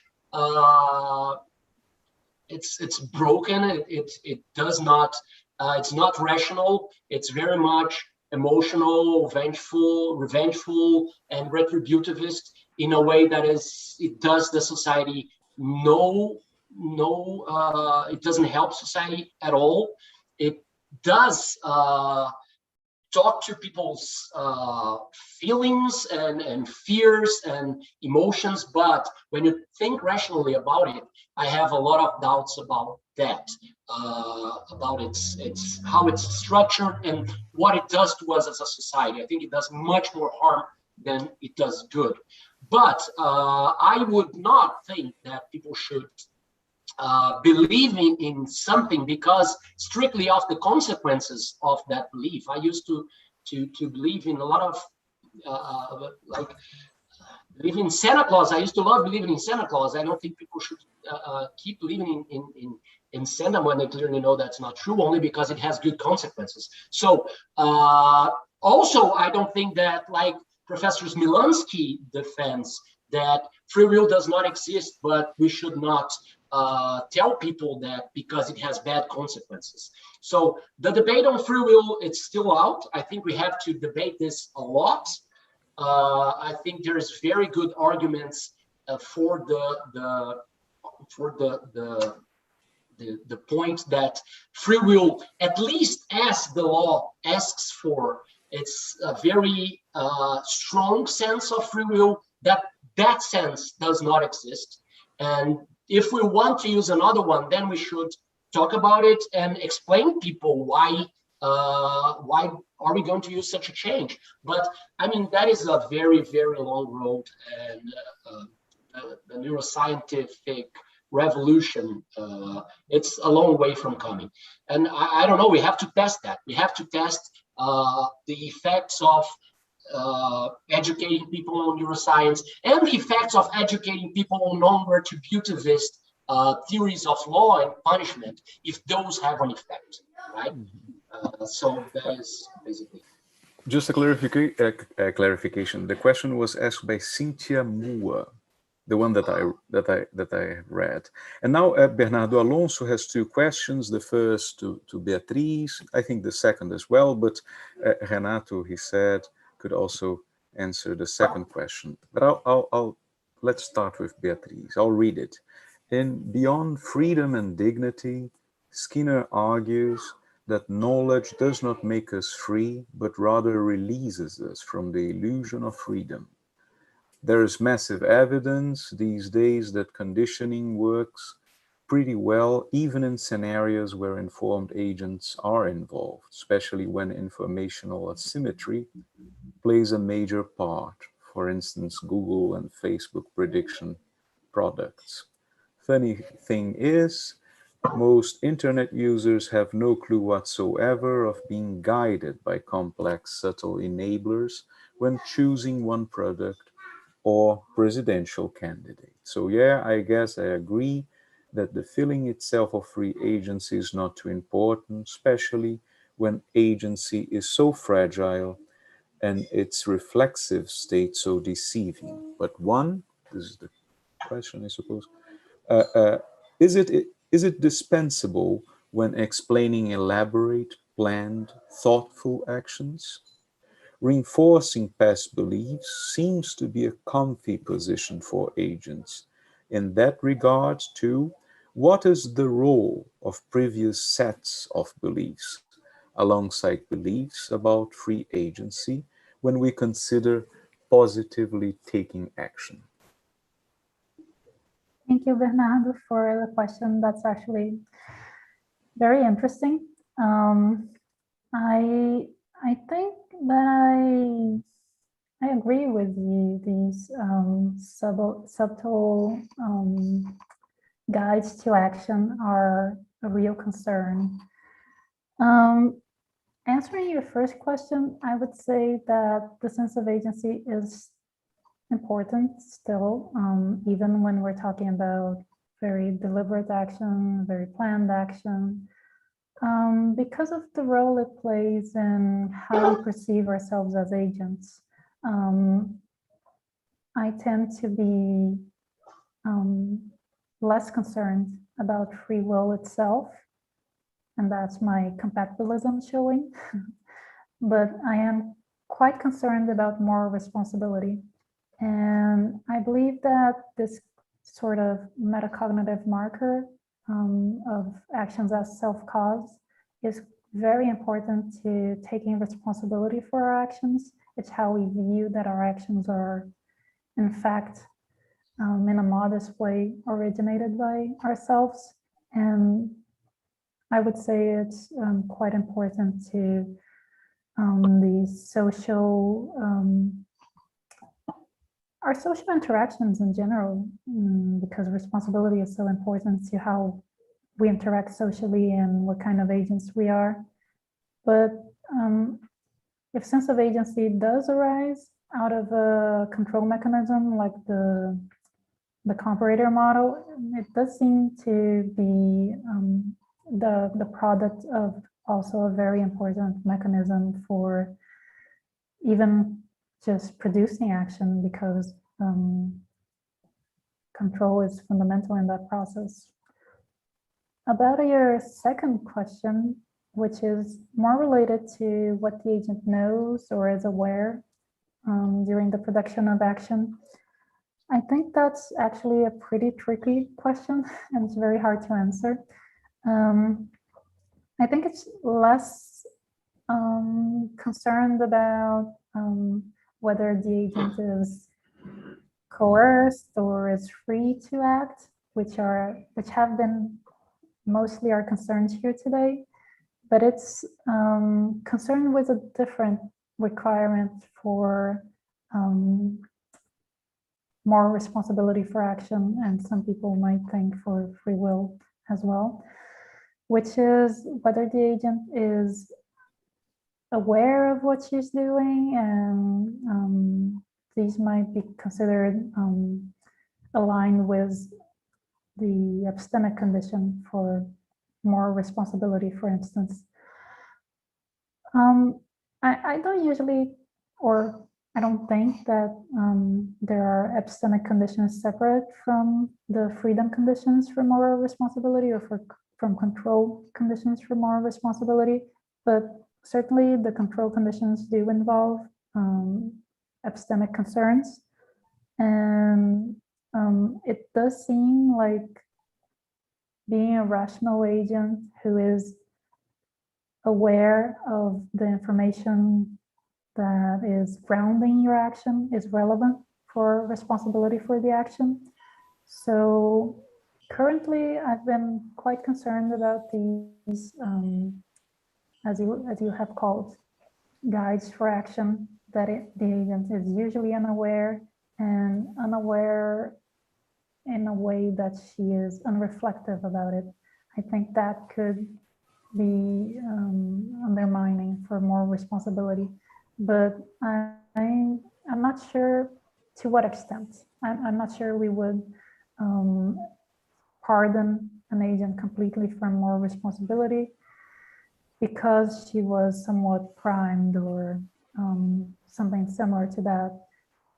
it's broken. It does not. It's not rational. It's very much emotional, vengeful, revengeful, and retributivist in a way that it does the society it doesn't help society at all. It does talk to people's feelings and fears and emotions, but when you think rationally about it, I have a lot of doubts about that, about its how it's structured and what it does to us as a society. I think it does much more harm than it does good. But I would not think that people should believe in something because strictly of the consequences of that belief. I used to believe in a lot of like believe in Santa Claus. I used to love believing in Santa Claus. I don't think people should keep believing in Santa when they clearly know that's not true, only because it has good consequences. So also, I don't think that, like Professor Smilansky defends, that free will does not exist, but we should not tell people that because it has bad consequences. So the debate on free will, it's still out. I think we have to debate this a lot. I think there's very good arguments for the point that free will, at least as the law asks for, it's a very strong sense of free will, that sense does not exist. And if we want to use another one, then we should talk about it and explain people why are we going to use such a change. But I mean, that is a very, very long road, and the neuroscientific revolution, it's a long way from coming. And I don't know, we have to test that. We have to test the effects of educating people on neuroscience and the effects of educating people on non-retributivist theories of law and punishment, if those have an effect, right? So that is basically. Just a clarification. The question was asked by Cynthia Moore, the one that I read. And now Bernardo Alonso has two questions. The first to Beatriz, I think the second as well, but Renato, he said, could also answer the second question. But let's start with Beatriz. I'll read it. In Beyond Freedom and Dignity, Skinner argues that knowledge does not make us free, but rather releases us from the illusion of freedom. There is massive evidence these days that conditioning works pretty well, even in scenarios where informed agents are involved, especially when informational asymmetry plays a major part. For instance, Google and Facebook prediction products. Funny thing is, most internet users have no clue whatsoever of being guided by complex, subtle enablers when choosing one product or presidential candidate. So yeah, I guess I agree that the feeling itself of free agency is not too important, especially when agency is so fragile and its reflexive state so deceiving. But this is the question, I suppose, is it dispensable when explaining elaborate, planned, thoughtful actions? Reinforcing past beliefs seems to be a comfy position for agents. In that regard, too, what is the role of previous sets of beliefs alongside beliefs about free agency when we consider positively taking action? Thank you, Bernardo, for the question. That's actually very interesting. I think that I agree with you. These subtle guides to action are a real concern. Answering your first question, I would say that the sense of agency is important still, even when we're talking about very deliberate action, very planned action, because of the role it plays in how we perceive ourselves as agents. I tend to be less concerned about free will itself, and that's my compatibilism showing. But I am quite concerned about moral responsibility. And I believe that this sort of metacognitive marker of actions as self-cause is very important to taking responsibility for our actions. It's how we view that our actions are, in fact, in a modest way, originated by ourselves. And I would say it's quite important to the social, our social interactions in general, because responsibility is so important to how we interact socially and what kind of agents we are. But if sense of agency does arise out of a control mechanism like the comparator model, it does seem to be the product of also a very important mechanism for even just producing action, because control is fundamental in that process. About your second question, which is more related to what the agent knows or is aware during the production of action, I think that's actually a pretty tricky question, and it's very hard to answer. I think it's less concerned about whether the agent is coerced or is free to act, which have been mostly our concerns here today, but it's concerned with a different requirement for moral responsibility for action, and some people might think for free will as well, which is whether the agent is aware of what she's doing, and these might be considered aligned with the epistemic condition for moral responsibility, for instance. I don't usually, or I don't think that there are epistemic conditions separate from the freedom conditions for moral responsibility, or from control conditions for moral responsibility, but certainly the control conditions do involve epistemic concerns. And it does seem like being a rational agent who is aware of the information that is grounding your action is relevant for responsibility for the action. So currently, I've been quite concerned about these, as you have called, guides for action, that the agent is usually unaware, and unaware in a way that she is unreflective about it. I think that could be undermining for moral responsibility, but I'm not sure to what extent. I'm not sure we would pardon an agent completely from moral responsibility because she was somewhat primed or something similar to that.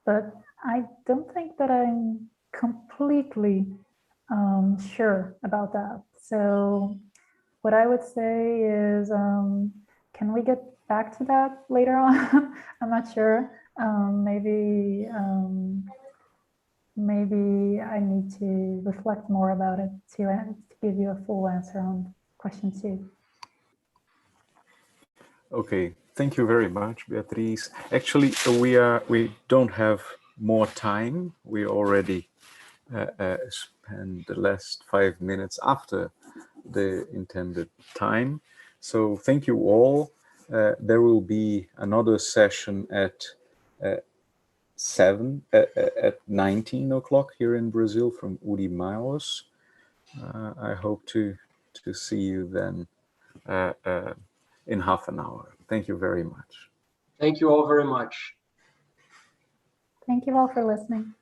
But I don't think that I'm completely sure about that. So what I would say is, can we get back to that later on? I'm not sure. Maybe I need to reflect more about it to give you a full answer on question 2. Okay, thank you very much, Beatriz. Actually, we don't have more time. We already spent the last 5 minutes after the intended time. So thank you all. There will be another session at 19 o'clock here in Brazil from Uri Maos. I hope to see you then in half an hour. Thank you very much. Thank you all very much. Thank you all for listening.